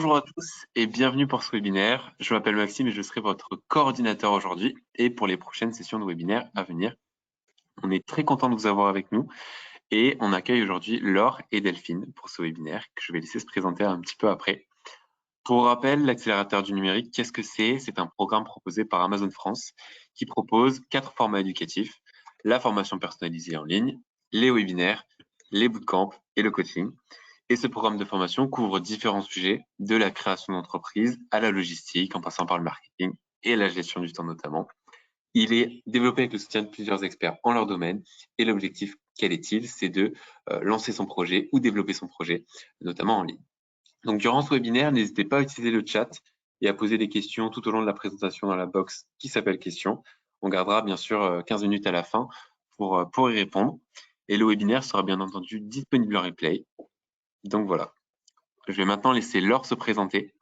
Bonjour à tous et bienvenue pour ce webinaire. Je m'appelle Maxime et je serai votre coordinateur aujourd'hui et pour les prochaines sessions de webinaire à venir. On est très content de vous avoir avec nous et on accueille aujourd'hui Laure et Delphine pour ce webinaire que je vais laisser se présenter un petit peu après. Pour rappel, l'accélérateur du numérique, qu'est-ce que c'est? C'est un programme proposé par Amazon France qui propose 4 formats éducatifs: la formation personnalisée en ligne, les webinaires, les bootcamps et le coaching. Et ce programme de formation couvre différents sujets, de la création d'entreprise à la logistique, en passant par le marketing et la gestion du temps notamment. Il est développé avec le soutien de plusieurs experts en leur domaine. Et l'objectif, quel est-il? C'est de lancer son projet ou développer son projet, notamment en ligne. Donc, durant ce webinaire, n'hésitez pas à utiliser le chat et à poser des questions tout au long de la présentation dans la box qui s'appelle questions. On gardera bien sûr 15 minutes à la fin pour y répondre. Et le webinaire sera bien entendu disponible en replay. Donc voilà. Je vais maintenant laisser Laure se présenter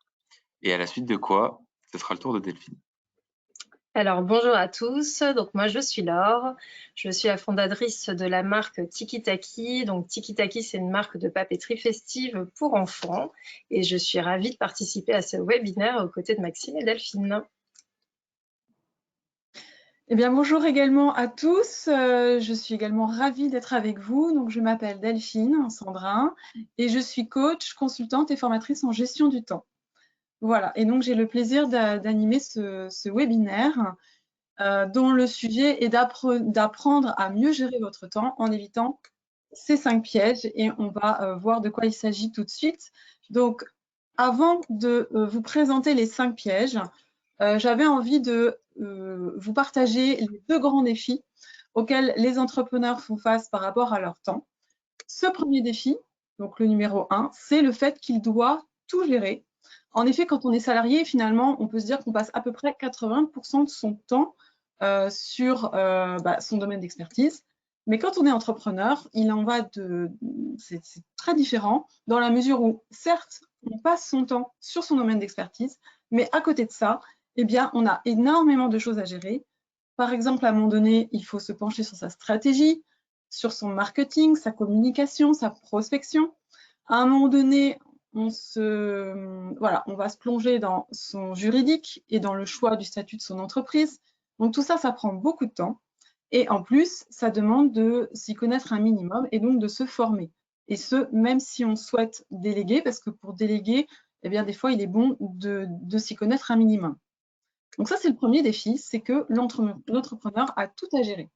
et à la suite de quoi, ce sera le tour de Delphine. Alors bonjour à tous, donc moi je suis Laure, je suis la fondatrice de la marque Tiki Taki. Donc Tiki Taki, c'est une marque de papeterie festive pour enfants et je suis ravie de participer à ce webinaire aux côtés de Maxime et Delphine. Eh bien, bonjour également à tous. Je suis également ravie d'être avec vous. Donc, je m'appelle Delphine Sandrin et je suis coach, consultante et formatrice en gestion du temps. Voilà, et donc j'ai le plaisir d'animer ce webinaire dont le sujet est d'apprendre à mieux gérer votre temps en évitant ces 5 pièges et on va voir de quoi il s'agit tout de suite. Donc, avant de vous présenter les 5 pièges, j'avais envie de vous partager les 2 grands défis auxquels les entrepreneurs font face par rapport à leur temps. Ce premier défi, donc le numéro 1, c'est le fait qu'il doit tout gérer. En effet, quand on est salarié, finalement, on peut se dire qu'on passe à peu près 80% de son temps sur son domaine d'expertise. Mais quand on est entrepreneur, il en va c'est très différent dans la mesure où, certes, on passe son temps sur son domaine d'expertise, mais à côté de ça, eh bien, on a énormément de choses à gérer. Par exemple, à un moment donné, il faut se pencher sur sa stratégie, sur son marketing, sa communication, sa prospection. À un moment donné, on va se plonger dans son juridique et dans le choix du statut de son entreprise. Donc tout ça, ça prend beaucoup de temps. Et en plus, ça demande de s'y connaître un minimum et donc de se former. Et ce, même si on souhaite déléguer, parce que pour déléguer, eh bien, des fois, il est bon de s'y connaître un minimum. Donc ça, c'est le premier défi, c'est que l'entrepreneur a tout à gérer.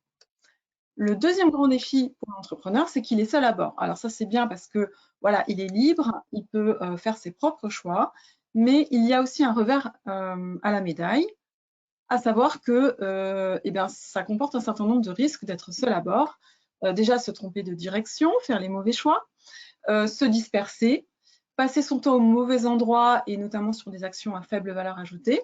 Le deuxième grand défi pour l'entrepreneur, c'est qu'il est seul à bord. Alors ça, c'est bien parce que voilà, il est libre, il peut faire ses propres choix, mais il y a aussi un revers à la médaille, à savoir que ça comporte un certain nombre de risques d'être seul à bord. Déjà, se tromper de direction, faire les mauvais choix, se disperser, passer son temps au mauvais endroit et notamment sur des actions à faible valeur ajoutée,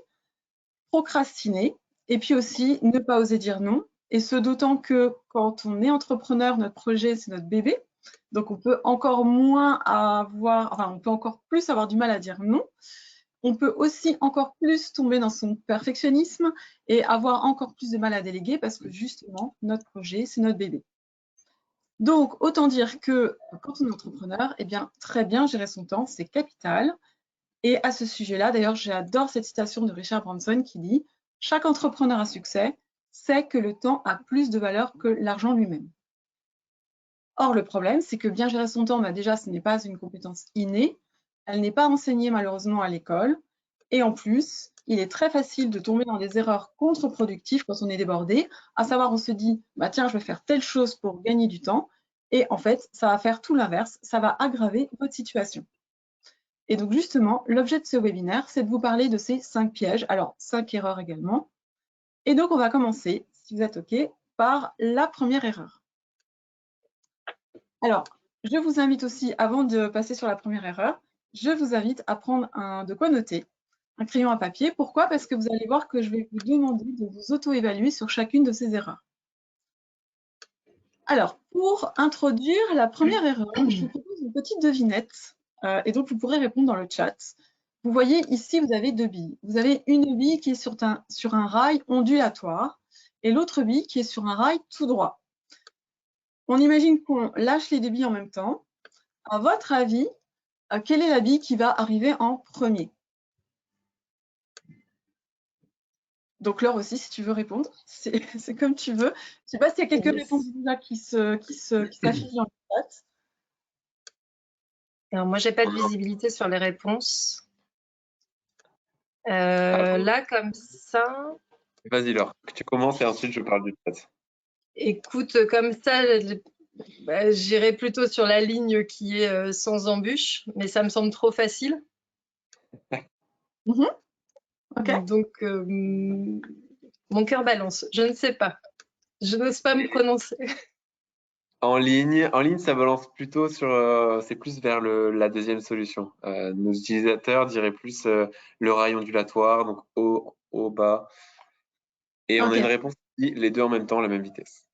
procrastiner et puis aussi ne pas oser dire non. Et ce d'autant que quand on est entrepreneur, notre projet, c'est notre bébé. Donc, on peut encore plus avoir du mal à dire non. On peut aussi encore plus tomber dans son perfectionnisme et avoir encore plus de mal à déléguer parce que justement, notre projet, c'est notre bébé. Donc, autant dire que quand on est entrepreneur, eh bien, très bien gérer son temps, c'est capital. Et à ce sujet-là, d'ailleurs, j'adore cette citation de Richard Branson qui dit « Chaque entrepreneur à succès sait que le temps a plus de valeur que l'argent lui-même. » Or, le problème, c'est que bien gérer son temps, déjà, ce n'est pas une compétence innée, elle n'est pas enseignée malheureusement à l'école, et en plus, il est très facile de tomber dans des erreurs contre-productives quand on est débordé, à savoir on se dit « tiens, je vais faire telle chose pour gagner du temps », et en fait, ça va faire tout l'inverse, ça va aggraver votre situation. Et donc justement, l'objet de ce webinaire, c'est de vous parler de ces 5 pièges, alors 5 erreurs également. Et donc on va commencer, si vous êtes OK, par la première erreur. Alors, je vous invite aussi, avant de passer sur la première erreur, je vous invite à prendre de quoi noter, un crayon à papier. Pourquoi? Parce que vous allez voir que je vais vous demander de vous auto-évaluer sur chacune de ces erreurs. Alors, pour introduire la première erreur, je vous propose une petite devinette. Et donc, vous pourrez répondre dans le chat. Vous voyez, ici, vous avez 2 billes. Vous avez une bille qui est sur un rail ondulatoire et l'autre bille qui est sur un rail tout droit. On imagine qu'on lâche les 2 billes en même temps. À votre avis, quelle est la bille qui va arriver en premier? Donc Laure aussi, si tu veux répondre, c'est comme tu veux. Je ne sais pas s'il y a quelques réponses déjà qui s'affichent dans le chat. Alors, moi, j'ai pas de visibilité sur les réponses. Là, comme ça, Vas-y Laure, que tu commences et ensuite je parle du chat. écoute, comme ça, bah, j'irai plutôt sur la ligne qui est sans embûche, mais ça me semble trop facile. Ok. Donc, mon cœur balance. Je ne sais pas. Je n'ose pas me prononcer. En ligne, ça balance plutôt sur, c'est plus vers la deuxième solution. Nos utilisateurs diraient plus le rail ondulatoire, donc haut, haut, bas. Et on a une Ok. réponse qui dit les deux en même temps, à la même vitesse.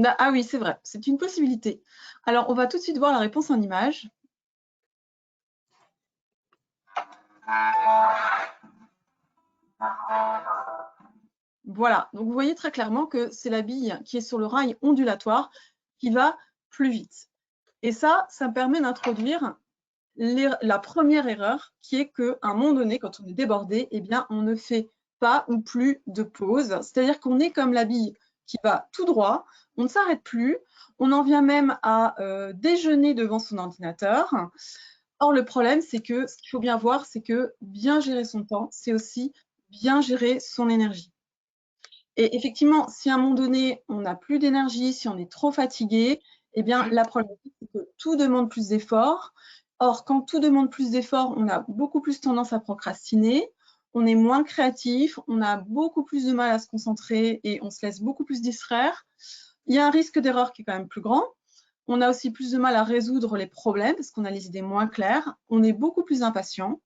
Ah oui, c'est vrai, c'est une possibilité. Alors, on va tout de suite voir la réponse en image. Voilà, donc vous voyez très clairement que c'est la bille qui est sur le rail ondulatoire qui va plus vite. Et ça me permet d'introduire la première erreur qui est qu'à un moment donné, quand on est débordé, eh bien, on ne fait pas ou plus de pause. C'est-à-dire qu'on est comme la bille qui va tout droit, on ne s'arrête plus, on en vient même à déjeuner devant son ordinateur. Or, le problème, c'est que ce qu'il faut bien voir, c'est que bien gérer son temps, c'est aussi bien gérer son énergie. Et effectivement, si à un moment donné, on n'a plus d'énergie, si on est trop fatigué, eh bien, la problématique, c'est que tout demande plus d'efforts. Or, quand tout demande plus d'efforts, on a beaucoup plus tendance à procrastiner, on est moins créatif, on a beaucoup plus de mal à se concentrer et on se laisse beaucoup plus distraire. Il y a un risque d'erreur qui est quand même plus grand. On a aussi plus de mal à résoudre les problèmes parce qu'on a les idées moins claires. On est beaucoup plus impatient.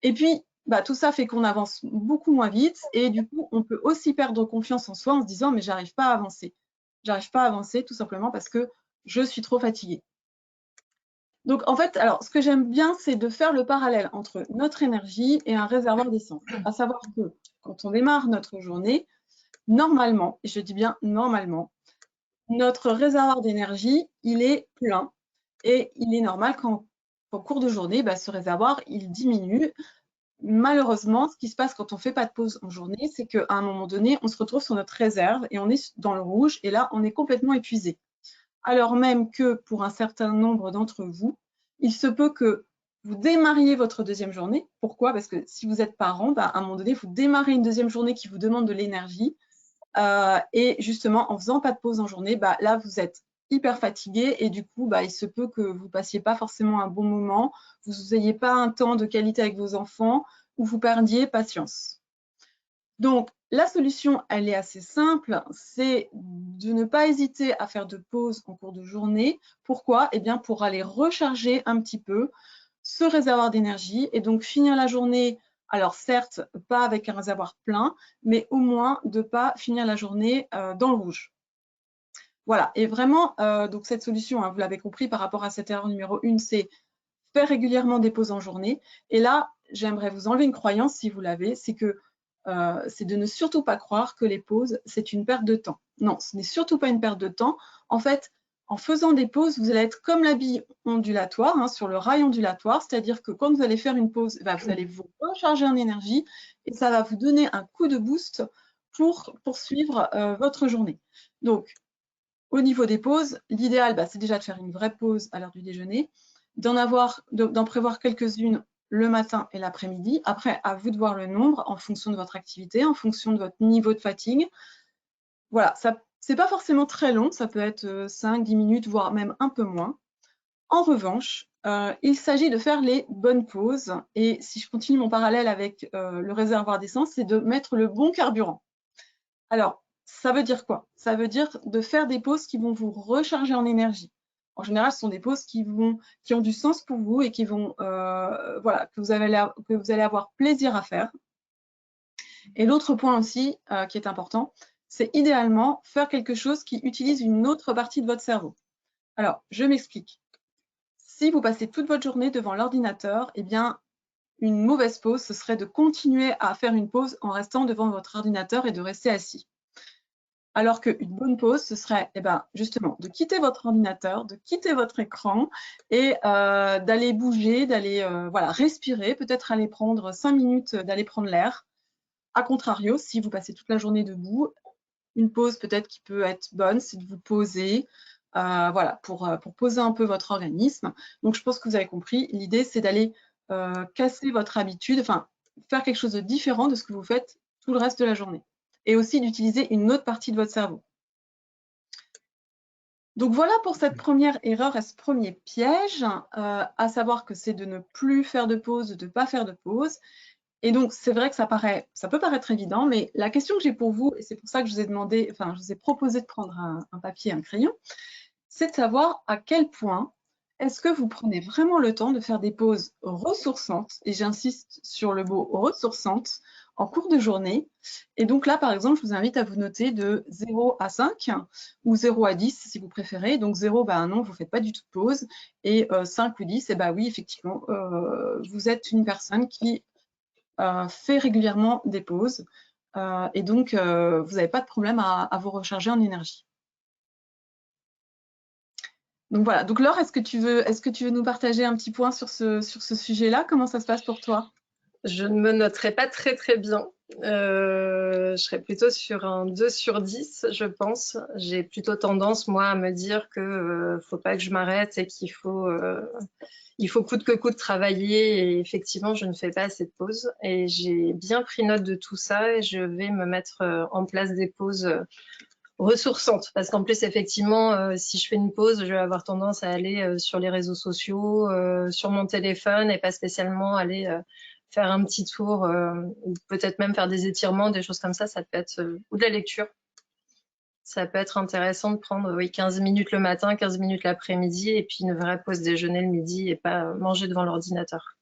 Et puis, tout ça fait qu'on avance beaucoup moins vite et du coup, on peut aussi perdre confiance en soi en se disant « mais j'arrive pas à avancer ». J'arrive pas à avancer tout simplement parce que je suis trop fatiguée. Donc, en fait, alors, ce que j'aime bien, c'est de faire le parallèle entre notre énergie et un réservoir d'essence. À savoir que quand on démarre notre journée, normalement, et je dis bien normalement, notre réservoir d'énergie, il est plein et il est normal qu'en cours de journée, ce réservoir, il diminue. Malheureusement, ce qui se passe quand on ne fait pas de pause en journée, c'est qu'à un moment donné, on se retrouve sur notre réserve et on est dans le rouge et là, on est complètement épuisé. Alors même que pour un certain nombre d'entre vous, il se peut que vous démarriez votre deuxième journée. Pourquoi? Parce que si vous êtes parent, à un moment donné, vous démarrez une deuxième journée qui vous demande de l'énergie. Et justement, en faisant pas de pause en journée, là, vous êtes hyper fatigué et du coup, il se peut que vous passiez pas forcément un bon moment, vous n'ayez pas un temps de qualité avec vos enfants ou vous perdiez patience. Donc, la solution, elle est assez simple, c'est de ne pas hésiter à faire de pause en cours de journée. Pourquoi? Eh bien, pour aller recharger un petit peu ce réservoir d'énergie et donc finir la journée, alors certes, pas avec un réservoir plein, mais au moins de ne pas finir la journée dans le rouge. Voilà, et vraiment, donc cette solution, vous l'avez compris, par rapport à cette erreur numéro 1, c'est faire régulièrement des pauses en journée. Et là, j'aimerais vous enlever une croyance, si vous l'avez, c'est que c'est de ne surtout pas croire que les pauses, c'est une perte de temps. Non, ce n'est surtout pas une perte de temps. En fait, en faisant des pauses, vous allez être comme la bille ondulatoire, sur le rail ondulatoire, c'est-à-dire que quand vous allez faire une pause, vous allez vous recharger en énergie et ça va vous donner un coup de boost pour poursuivre votre journée. Donc, au niveau des pauses, l'idéal, c'est déjà de faire une vraie pause à l'heure du déjeuner, d'en prévoir quelques-unes le matin et l'après-midi. Après, à vous de voir le nombre en fonction de votre activité, en fonction de votre niveau de fatigue. Voilà, ce n'est pas forcément très long, ça peut être 5-10 minutes, voire même un peu moins. En revanche, il s'agit de faire les bonnes pauses. Et si je continue mon parallèle avec le réservoir d'essence, c'est de mettre le bon carburant. Alors, ça veut dire quoi? Ça veut dire de faire des pauses qui vont vous recharger en énergie. En général, ce sont des pauses qui ont du sens pour vous et qui vont, que vous allez avoir plaisir à faire. Et l'autre point aussi qui est important, c'est idéalement faire quelque chose qui utilise une autre partie de votre cerveau. Alors, je m'explique. Si vous passez toute votre journée devant l'ordinateur, eh bien, une mauvaise pause, ce serait de continuer à faire une pause en restant devant votre ordinateur et de rester assis. Alors qu'une bonne pause, ce serait justement de quitter votre ordinateur, de quitter votre écran et d'aller bouger, d'aller respirer, peut-être aller prendre 5 minutes, d'aller prendre l'air. A contrario, si vous passez toute la journée debout, une pause peut-être qui peut être bonne, c'est de vous poser, pour poser un peu votre organisme. Donc, je pense que vous avez compris, l'idée, c'est d'aller casser votre habitude, enfin, faire quelque chose de différent de ce que vous faites tout le reste de la journée. Et aussi d'utiliser une autre partie de votre cerveau. Donc voilà pour cette première erreur et ce premier piège, à savoir que c'est de ne plus faire de pause, de ne pas faire de pause. Et donc, c'est vrai que ça peut paraître évident, mais la question que j'ai pour vous, et c'est pour ça que je vous ai proposé de prendre un papier et un crayon, c'est de savoir à quel point est-ce que vous prenez vraiment le temps de faire des pauses ressourçantes, et j'insiste sur le mot ressourçante, en cours de journée. Et donc là, par exemple, je vous invite à vous noter de 0 à 5 ou 0 à 10 si vous préférez. Donc 0, non, vous ne faites pas du tout de pause. Et 5 ou 10, oui, effectivement, vous êtes une personne qui fait régulièrement des pauses. Et donc, vous n'avez pas de problème à vous recharger en énergie. Donc voilà. Donc Laure, est-ce que tu veux nous partager un petit point sur ce sujet-là? Comment ça se passe pour toi? Je ne me noterai pas très très bien. Je serais plutôt sur un 2 sur 10, je pense. J'ai plutôt tendance, moi, à me dire que faut pas que je m'arrête et qu'il faut coûte que coûte travailler. Et effectivement, je ne fais pas assez de pauses. Et j'ai bien pris note de tout ça et je vais me mettre en place des pauses ressourçantes. Parce qu'en plus, effectivement, si je fais une pause, je vais avoir tendance à aller sur les réseaux sociaux, sur mon téléphone et pas spécialement aller faire un petit tour ou peut-être même faire des étirements, des choses comme ça peut être, ou de la lecture. Ça peut être intéressant de prendre 15 minutes le matin, 15 minutes l'après-midi et puis une vraie pause déjeuner le midi et pas manger devant l'ordinateur.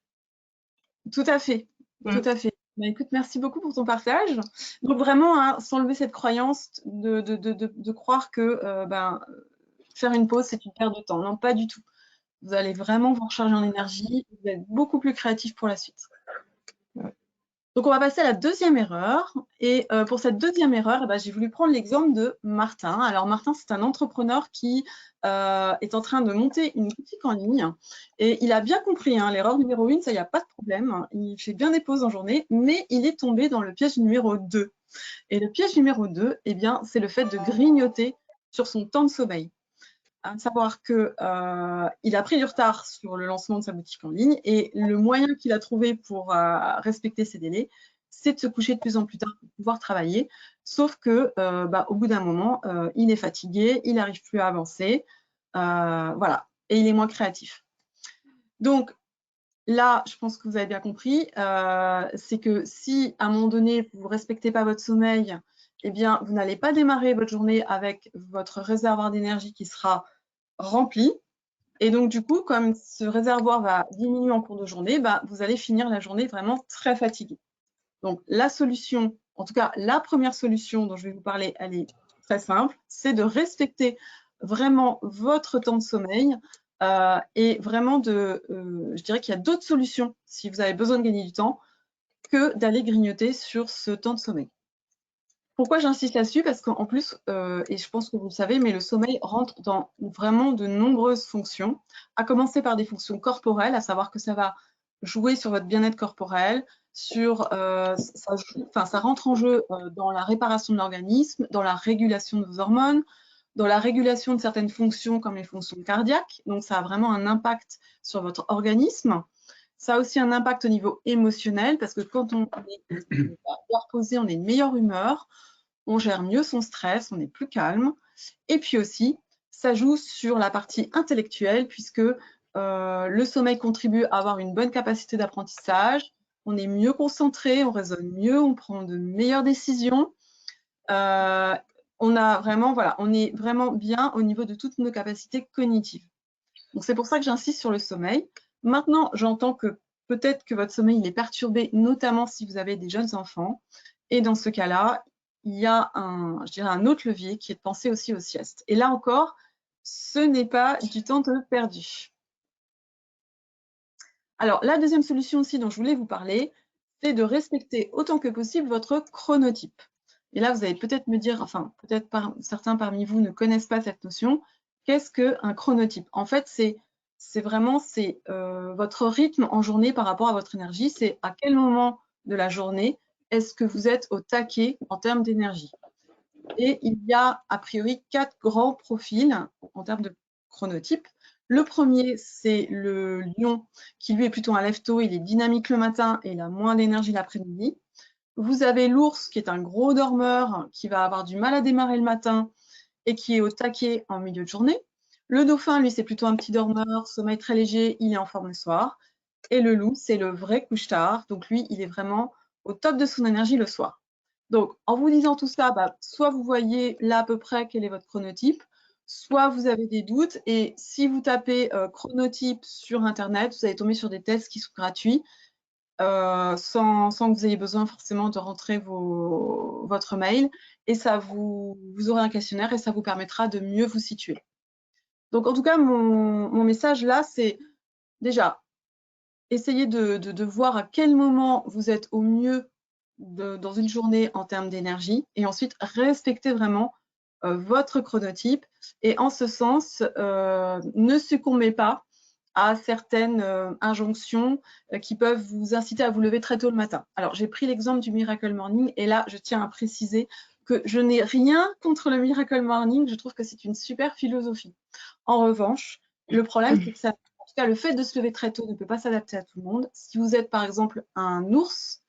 Tout à fait, tout à fait. Écoute, merci beaucoup pour ton partage. Donc vraiment, hein, sans lever cette croyance de croire que faire une pause, c'est une perte de temps. Non, pas du tout. Vous allez vraiment vous recharger en énergie, vous êtes beaucoup plus créatif pour la suite. Donc, on va passer à la deuxième erreur. Et pour cette deuxième erreur, j'ai voulu prendre l'exemple de Martin. Alors, Martin, c'est un entrepreneur qui est en train de monter une boutique en ligne. Et il a bien compris, hein, l'erreur numéro 1, ça, il n'y a pas de problème. Il fait bien des pauses en journée, mais il est tombé dans le piège numéro 2. Et le piège numéro 2, c'est le fait de grignoter sur son temps de sommeil. À savoir qu'il a pris du retard sur le lancement de sa boutique en ligne et le moyen qu'il a trouvé pour respecter ses délais, c'est de se coucher de plus en plus tard pour pouvoir travailler. Sauf que, au bout d'un moment, il est fatigué, il n'arrive plus à avancer, voilà, et il est moins créatif. Donc là, je pense que vous avez bien compris, c'est que si à un moment donné, vous ne respectez pas votre sommeil, eh bien, vous n'allez pas démarrer votre journée avec votre réservoir d'énergie qui sera rempli. Et donc, du coup, comme ce réservoir va diminuer en cours de journée, vous allez finir la journée vraiment très fatigué. Donc, la solution, en tout cas, la première solution dont je vais vous parler, elle est très simple, c'est de respecter vraiment votre temps de sommeil et vraiment je dirais qu'il y a d'autres solutions si vous avez besoin de gagner du temps que d'aller grignoter sur ce temps de sommeil. Pourquoi j'insiste là-dessus? Parce qu'en plus, et je pense que vous le savez, mais le sommeil rentre dans vraiment de nombreuses fonctions, à commencer par des fonctions corporelles, à savoir que ça va jouer sur votre bien-être corporel, ça rentre en jeu dans la réparation de l'organisme, dans la régulation de vos hormones, dans la régulation de certaines fonctions comme les fonctions cardiaques. Donc, ça a vraiment un impact sur votre organisme. Ça a aussi un impact au niveau émotionnel parce que quand on est bien reposé, on est de meilleure humeur, on gère mieux son stress, on est plus calme. Et puis aussi, ça joue sur la partie intellectuelle puisque le sommeil contribue à avoir une bonne capacité d'apprentissage, on est mieux concentré, on raisonne mieux, on prend de meilleures décisions. On est vraiment bien au niveau de toutes nos capacités cognitives. Donc c'est pour ça que j'insiste sur le sommeil. Maintenant, j'entends que peut-être que votre sommeil il est perturbé, notamment si vous avez des jeunes enfants. Et dans ce cas-là, il y a un autre levier qui est de penser aussi aux siestes. Et là encore, ce n'est pas du temps de perdu. Alors, la deuxième solution aussi dont je voulais vous parler, c'est de respecter autant que possible votre chronotype. Et là, vous allez peut-être me dire, enfin, peut-être certains parmi vous ne connaissent pas cette notion. Qu'est-ce qu'un chronotype? En fait, c'est vraiment votre rythme en journée par rapport à votre énergie. C'est à quel moment de la journée est-ce que vous êtes au taquet en termes d'énergie. Et il y a a priori 4 grands profils en termes de chronotype. Le premier, c'est le lion, qui lui est plutôt un lève-tôt, il est dynamique le matin et il a moins d'énergie l'après-midi. Vous avez l'ours, qui est un gros dormeur, qui va avoir du mal à démarrer le matin et qui est au taquet en milieu de journée. Le dauphin, lui, c'est plutôt un petit dormeur, sommeil très léger, il est en forme le soir. Et le loup, c'est le vrai couche-tard, donc lui, il est vraiment au top de son énergie le soir. Donc, en vous disant tout ça, soit vous voyez là à peu près quel est votre chronotype, soit vous avez des doutes. Et si vous tapez chronotype sur Internet, vous allez tomber sur des tests qui sont gratuits, sans que vous ayez besoin forcément de rentrer votre mail. Et ça vous aurez un questionnaire et ça vous permettra de mieux vous situer. Donc, en tout cas, mon message là, c'est déjà, essayez de voir à quel moment vous êtes au mieux dans une journée en termes d'énergie et ensuite respectez vraiment votre chronotype. Et en ce sens, ne succombez pas à certaines injonctions qui peuvent vous inciter à vous lever très tôt le matin. Alors, j'ai pris l'exemple du Miracle Morning et là, je tiens à préciser que je n'ai rien contre le Miracle Morning. Je trouve que c'est une super philosophie. En revanche, le problème, c'est que ça, en tout cas, le fait de se lever très tôt ne peut pas s'adapter à tout le monde. Si vous êtes, par exemple, un ours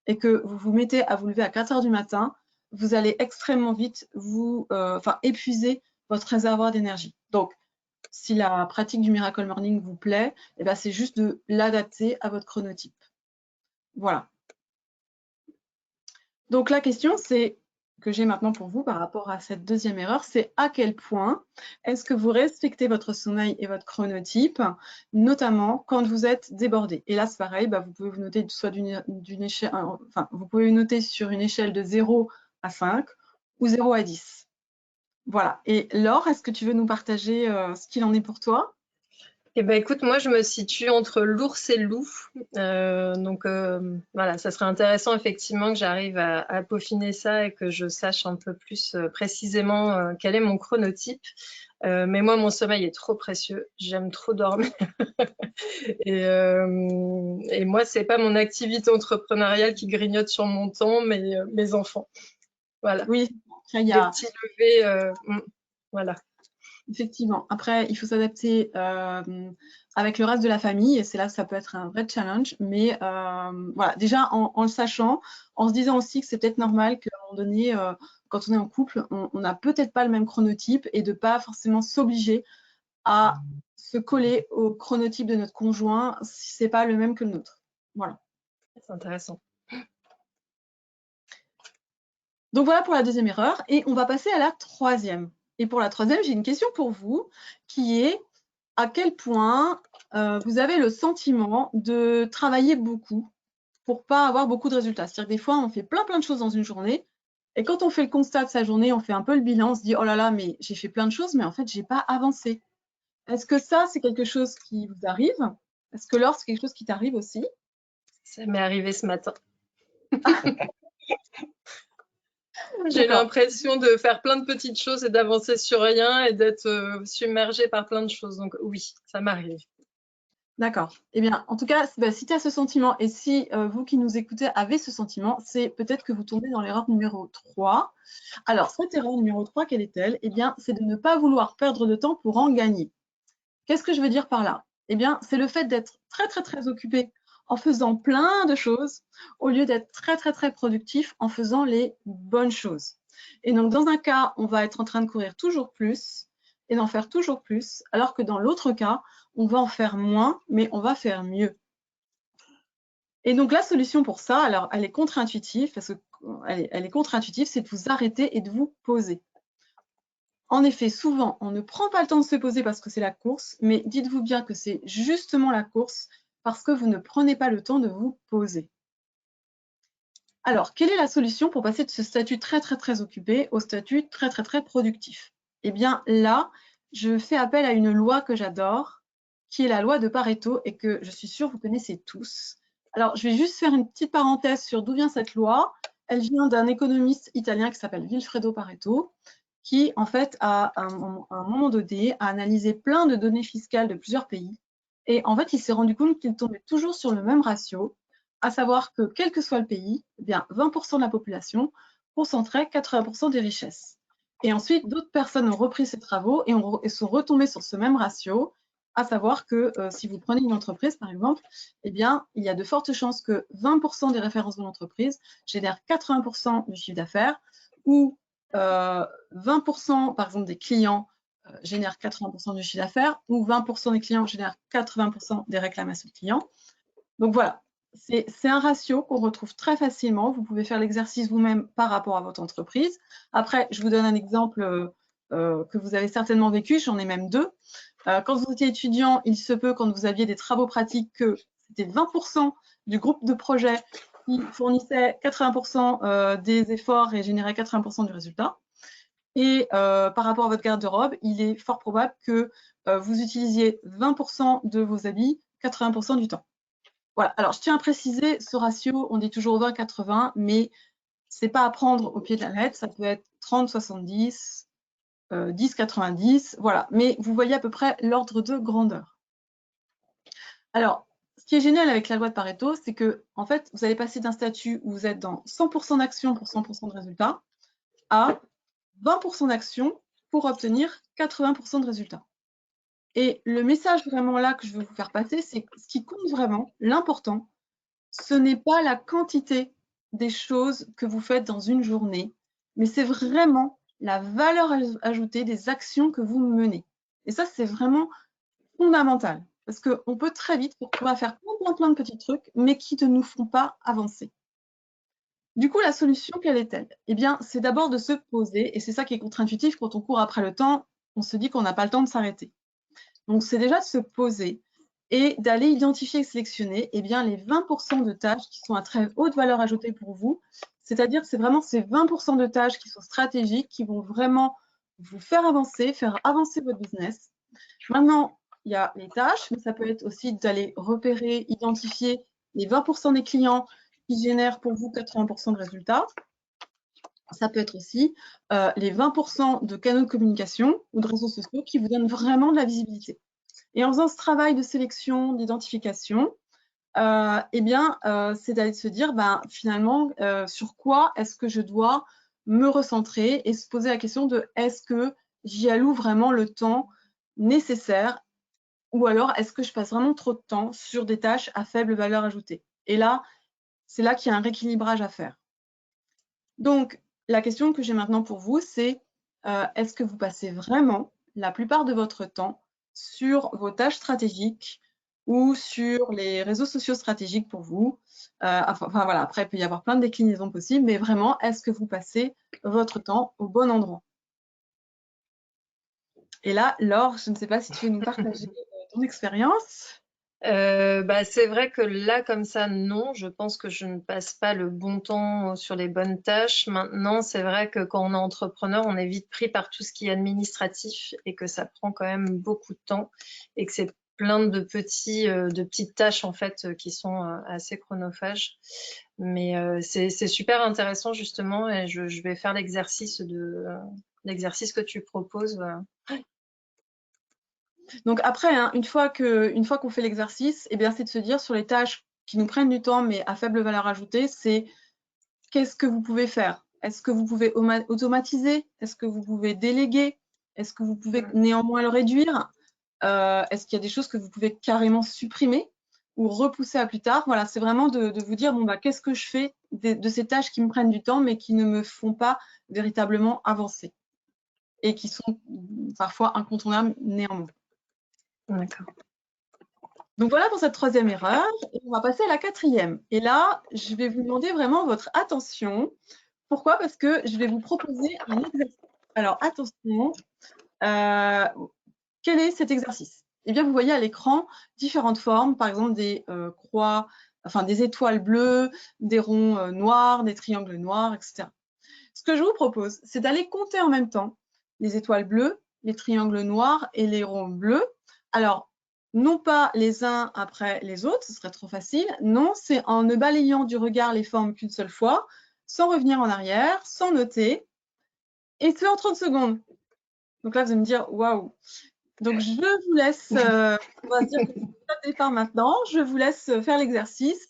et que vous vous mettez à vous lever à 4 heures du matin, vous allez extrêmement vite épuiser votre réservoir d'énergie. Donc, si la pratique du Miracle Morning vous plaît, eh ben, c'est juste de l'adapter à votre chronotype. Voilà. Donc, la question, que j'ai maintenant pour vous par rapport à cette deuxième erreur, c'est à quel point est-ce que vous respectez votre sommeil et votre chronotype, notamment quand vous êtes débordé. Et là, c'est pareil, vous pouvez vous noter soit d'une échelle, vous pouvez noter sur une échelle de 0 à 5 ou 0 à 10. Voilà. Et Laure, est-ce que tu veux nous partager ce qu'il en est pour toi? Eh ben, écoute, moi, je me situe entre l'ours et le loup. Voilà, ça serait intéressant effectivement que j'arrive à peaufiner ça et que je sache un peu plus précisément quel est mon chronotype. Mais moi, mon sommeil est trop précieux. J'aime trop dormir. Et moi, c'est pas mon activité entrepreneuriale qui grignote sur mon temps, mais mes enfants. Voilà. Oui, il y a des petits levers. Voilà. Effectivement. Après, il faut s'adapter avec le reste de la famille et c'est là que ça peut être un vrai challenge. Mais voilà, déjà en le sachant, en se disant aussi que c'est peut-être normal qu'à un moment donné, quand on est en couple, on n'a peut-être pas le même chronotype et de pas forcément s'obliger à se coller au chronotype de notre conjoint si c'est pas le même que le nôtre. Voilà. C'est intéressant. Donc voilà pour la deuxième erreur et on va passer à la troisième. Et pour la troisième, j'ai une question pour vous qui est à quel point vous avez le sentiment de travailler beaucoup pour pas avoir beaucoup de résultats. C'est-à-dire que des fois, on fait plein de choses dans une journée et quand on fait le constat de sa journée, on fait un peu le bilan, on se dit « Oh là là, mais j'ai fait plein de choses, mais en fait, j'ai pas avancé. » Est-ce que ça, c'est quelque chose qui vous arrive? Est-ce que Laure, c'est quelque chose qui t'arrive aussi? Ça m'est arrivé ce matin. J'ai l'impression de faire plein de petites choses et d'avancer sur rien et d'être submergée par plein de choses. Donc oui, ça m'arrive. D'accord. Eh bien, en tout cas, si tu as ce sentiment et si vous qui nous écoutez avez ce sentiment, c'est peut-être que vous tombez dans l'erreur numéro 3. Alors, cette erreur numéro 3, quelle est-elle? Eh bien, c'est de ne pas vouloir perdre de temps pour en gagner. Qu'est-ce que je veux dire par là? Eh bien, c'est le fait d'être très occupé en faisant plein de choses au lieu d'être très productif en faisant les bonnes choses. Et donc, dans un cas, on va être en train de courir toujours plus et d'en faire toujours plus, alors que dans l'autre cas, on va en faire moins, mais on va faire mieux. Et donc, la solution pour ça, alors, elle est contre-intuitive, parce qu'elle est contre-intuitive, c'est de vous arrêter et de vous poser. En effet, souvent, on ne prend pas le temps de se poser parce que c'est la course, mais dites-vous bien que c'est justement la course parce que vous ne prenez pas le temps de vous poser. Alors, quelle est la solution pour passer de ce statut très occupé au statut très productif? Eh bien, là, je fais appel à une loi que j'adore, qui est la loi de Pareto et que je suis sûre que vous connaissez tous. Alors, je vais juste faire une petite parenthèse sur d'où vient cette loi elle vient d'un économiste italien qui s'appelle Vilfredo Pareto, qui, en fait, à un moment donné, a analysé plein de données fiscales de plusieurs pays. Et en fait, il s'est rendu compte qu'il tombait toujours sur le même ratio, à savoir que, quel que soit le pays, eh bien, 20% de la population concentrait 80% des richesses. Et ensuite, d'autres personnes ont repris ces travaux et sont retombées sur ce même ratio, à savoir que si vous prenez une entreprise, par exemple, eh bien, il y a de fortes chances que 20% des références de l'entreprise génèrent 80% du chiffre d'affaires, ou 20% par exemple des clients génèrent 80% du chiffre d'affaires, ou 20% des clients génèrent 80% des réclamations clients. Donc voilà, c'est un ratio qu'on retrouve très facilement. Vous pouvez faire l'exercice vous-même par rapport à votre entreprise. Après, je vous donne un exemple que vous avez certainement vécu, j'en ai même deux. Quand vous étiez étudiant, il se peut, quand vous aviez des travaux pratiques, que c'était 20% du groupe de projet qui fournissait 80% des efforts et générait 80% du résultat. Et par rapport à votre garde-robe, il est fort probable que vous utilisiez 20% de vos habits 80% du temps. Voilà. Alors, je tiens à préciser, ce ratio, on dit toujours 20-80, mais ce n'est pas à prendre au pied de la lettre. Ça peut être 30-70, 10-90, voilà. Mais vous voyez à peu près l'ordre de grandeur. Alors, ce qui est génial avec la loi de Pareto, c'est que, en fait, vous allez passer d'un statut où vous êtes dans 100% d'action pour 100% de résultats à 20% d'action pour obtenir 80% de résultats. Et le message vraiment là que je veux vous faire passer, c'est que ce qui compte vraiment, l'important, ce n'est pas la quantité des choses que vous faites dans une journée, mais c'est vraiment la valeur ajoutée des actions que vous menez. Et ça, c'est vraiment fondamental, parce qu'on peut très vite se retrouver à faire plein de petits trucs, mais qui ne nous font pas avancer. Du coup, la solution, quelle est-elle? Eh bien, c'est d'abord de se poser, et c'est ça qui est contre-intuitif quand on court après le temps, on se dit qu'on n'a pas le temps de s'arrêter. Donc, c'est déjà de se poser et d'aller identifier et sélectionner eh bien, les 20% de tâches qui sont à très haute valeur ajoutée pour vous. C'est-à-dire que c'est vraiment ces 20% de tâches qui sont stratégiques, qui vont vraiment vous faire avancer votre business. Maintenant, il y a les tâches, mais ça peut être aussi d'aller repérer, identifier les 20% des clients qui génèrent pour vous 80% de résultats. Ça peut être aussi les 20% de canaux de communication ou de réseaux sociaux qui vous donnent vraiment de la visibilité. Et en faisant ce travail de sélection, d'identification, eh bien, c'est d'aller se dire, finalement, sur quoi est-ce que je dois me recentrer et se poser la question de est-ce que j'y alloue vraiment le temps nécessaire ou alors est-ce que je passe vraiment trop de temps sur des tâches à faible valeur ajoutée? Et là, c'est là qu'il y a un rééquilibrage à faire. Donc, la question que j'ai maintenant pour vous, c'est est-ce que vous passez vraiment la plupart de votre temps sur vos tâches stratégiques ou sur les réseaux sociaux stratégiques pour vous? Voilà, après, il peut y avoir plein de déclinaisons possibles, mais vraiment, est-ce que vous passez votre temps au bon endroit? Et là, Laure, je ne sais pas si tu veux nous partager ton expérience. C'est vrai que là, comme ça, non, je pense que je ne passe pas le bon temps sur les bonnes tâches. Maintenant, c'est vrai que quand on est entrepreneur, on est vite pris par tout ce qui est administratif et que ça prend quand même beaucoup de temps et que c'est plein de petites tâches en fait qui sont assez chronophages. Mais c'est super intéressant justement et je vais faire l'exercice que tu proposes. Donc après, hein, une fois qu'on fait l'exercice, eh bien, c'est de se dire sur les tâches qui nous prennent du temps mais à faible valeur ajoutée, c'est qu'est-ce que vous pouvez faire? Est-ce que vous pouvez automatiser? Est-ce que vous pouvez déléguer? Est-ce que vous pouvez néanmoins le réduire? Est-ce qu'il y a des choses que vous pouvez carrément supprimer ou repousser à plus tard? Voilà, c'est vraiment de vous dire, bon, qu'est-ce que je fais de ces tâches qui me prennent du temps mais qui ne me font pas véritablement avancer et qui sont parfois incontournables néanmoins. D'accord. Donc voilà pour cette troisième erreur. Et on va passer à la quatrième. Et là, je vais vous demander vraiment votre attention. Pourquoi? Parce que je vais vous proposer un exercice. Alors attention, quel est cet exercice? Eh bien, vous voyez à l'écran différentes formes, par exemple des croix, enfin des étoiles bleues, des ronds noirs, des triangles noirs, etc. Ce que je vous propose, c'est d'aller compter en même temps les étoiles bleues, les triangles noirs et les ronds bleus. Alors, non pas les uns après les autres, ce serait trop facile. Non, c'est en ne balayant du regard les formes qu'une seule fois. sans revenir en arrière, sans noter, et ce en 30 secondes. Donc là, vous allez me dire, waouh. Donc, je vous laisse, on va se dire que c'est le départ maintenant, je vous laisse faire l'exercice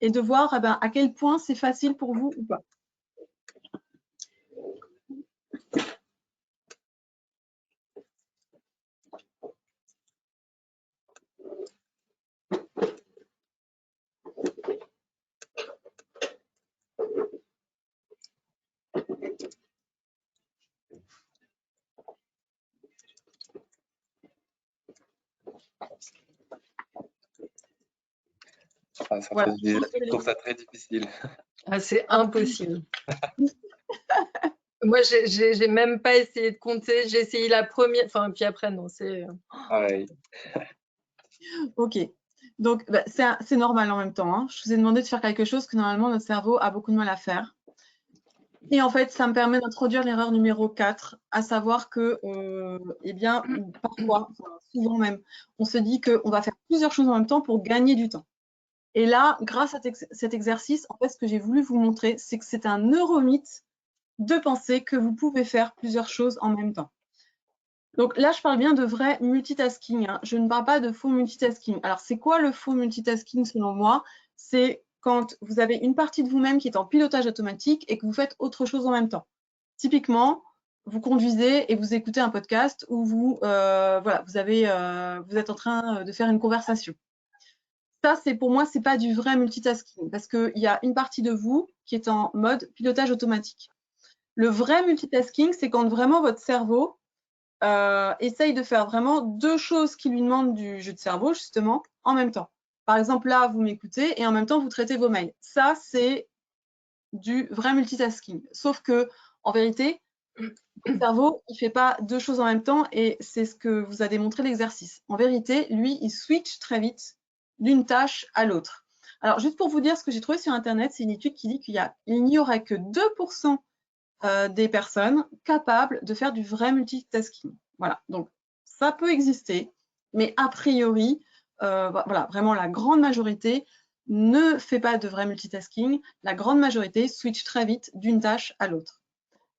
et de voir à quel point c'est facile pour vous ou pas. Voilà. Je trouve ça très difficile. Ah, c'est impossible. Moi, j'ai même pas essayé de compter. J'ai essayé la première, enfin, puis après, non, c'est. Ouais. Ok. Donc, c'est normal en même temps. Hein. Je vous ai demandé de faire quelque chose que normalement notre cerveau a beaucoup de mal à faire. Et en fait, ça me permet d'introduire l'erreur numéro 4, à savoir que, eh bien, parfois, enfin, souvent même, on se dit qu'on va faire plusieurs choses en même temps pour gagner du temps. Et là, grâce à cet exercice, en fait, ce que j'ai voulu vous montrer, c'est que c'est un neuromythe de penser que vous pouvez faire plusieurs choses en même temps. Donc là, je parle bien de vrai multitasking. Hein. Je ne parle pas de faux multitasking. Alors, c'est quoi le faux multitasking selon moi? C'est quand vous avez une partie de vous-même qui est en pilotage automatique et que vous faites autre chose en même temps. Typiquement, vous conduisez et vous écoutez un podcast ou vous êtes en train de faire une conversation. Ça, pour moi, c'est pas du vrai multitasking parce qu'il y a une partie de vous qui est en mode pilotage automatique. Le vrai multitasking, c'est quand vraiment votre cerveau essaye de faire vraiment deux choses qui lui demandent du jeu de cerveau, justement, en même temps. Par exemple, là, vous m'écoutez et en même temps, vous traitez vos mails. Ça, c'est du vrai multitasking. Sauf que, en vérité, le cerveau, il ne fait pas deux choses en même temps et c'est ce que vous a démontré l'exercice. En vérité, lui, il switch très vite d'une tâche à l'autre. Alors, juste pour vous dire ce que j'ai trouvé sur Internet, c'est une étude qui dit qu'il n'y aurait que 2% des personnes capables de faire du vrai multitasking. Voilà, donc ça peut exister, mais a priori, voilà, vraiment la grande majorité ne fait pas de vrai multitasking. La grande majorité switch très vite d'une tâche à l'autre.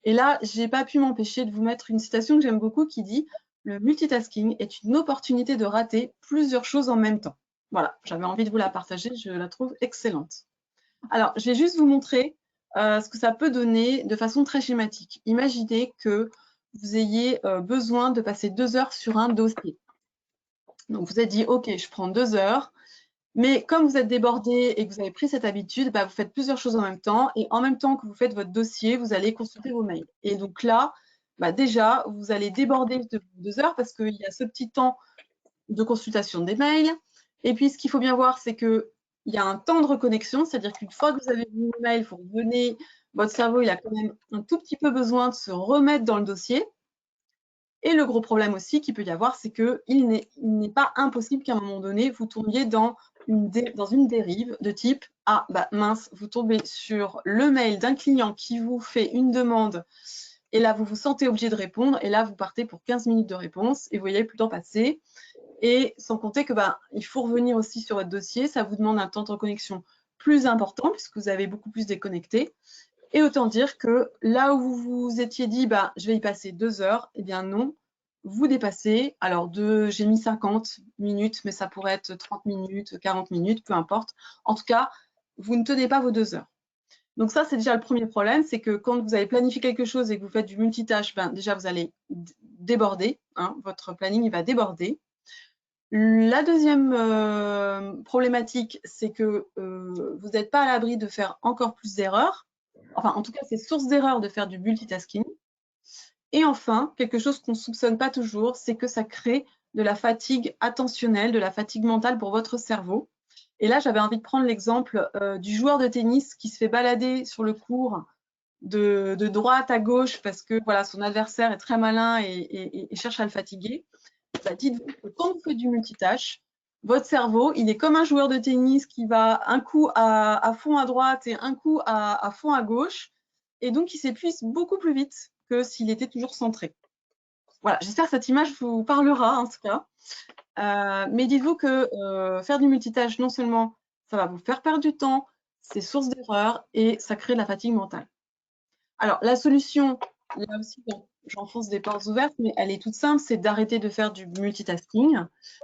Et là, je n'ai pas pu m'empêcher de vous mettre une citation que j'aime beaucoup qui dit « Le multitasking est une opportunité de rater plusieurs choses en même temps ». Voilà, j'avais envie de vous la partager, je la trouve excellente. Alors, je vais juste vous montrer ce que ça peut donner de façon très schématique. Imaginez que vous ayez besoin de passer 2 heures sur un dossier. Donc, vous êtes dit, OK, je prends 2 heures, mais comme vous êtes débordé et que vous avez pris cette habitude, vous faites plusieurs choses en même temps. Et en même temps que vous faites votre dossier, vous allez consulter vos mails. Et donc là, déjà, vous allez déborder de 2 heures parce qu'il y a ce petit temps de consultation des mails. Et puis, ce qu'il faut bien voir, c'est qu'il y a un temps de reconnexion, c'est-à-dire qu'une fois que vous avez vu le mail, vous revenez, votre cerveau, il a quand même un tout petit peu besoin de se remettre dans le dossier. Et le gros problème aussi qu'il peut y avoir, c'est qu'il n'est pas impossible qu'à un moment donné, vous tombiez dans une dérive de type « Ah, mince, vous tombez sur le mail d'un client qui vous fait une demande et là, vous vous sentez obligé de répondre et là, vous partez pour 15 minutes de réponse et vous voyez plus le temps passer. Et sans compter que il faut revenir aussi sur votre dossier, ça vous demande un temps de reconnexion plus important puisque vous avez beaucoup plus déconnecté. Et autant dire que là où vous vous étiez dit je vais y passer 2 heures, eh bien non, vous dépassez. Alors j'ai mis 50 minutes, mais ça pourrait être 30 minutes, 40 minutes, peu importe. En tout cas, vous ne tenez pas vos 2 heures. Donc ça, c'est déjà le premier problème, c'est que quand vous avez planifié quelque chose et que vous faites du multitâche, déjà vous allez déborder, hein, votre planning il va déborder. La deuxième problématique, c'est que vous n'êtes pas à l'abri de faire encore plus d'erreurs. Enfin, en tout cas, c'est source d'erreur de faire du multitasking. Et enfin, quelque chose qu'on ne soupçonne pas toujours, c'est que ça crée de la fatigue attentionnelle, de la fatigue mentale pour votre cerveau. Et là, j'avais envie de prendre l'exemple du joueur de tennis qui se fait balader sur le court de droite à gauche parce que voilà, son adversaire est très malin et cherche à le fatiguer. Dites-vous que quand vous faites du multitâche, votre cerveau, il est comme un joueur de tennis qui va un coup à fond à droite et un coup à fond à gauche. Et donc, il s'épuise beaucoup plus vite que s'il était toujours centré. Voilà, j'espère que cette image vous parlera en tout cas. Mais dites-vous que faire du multitâche, non seulement ça va vous faire perdre du temps, c'est source d'erreur et ça crée de la fatigue mentale. Alors, la solution, là aussi, j'enfonce des portes ouvertes, mais elle est toute simple, c'est d'arrêter de faire du multitasking.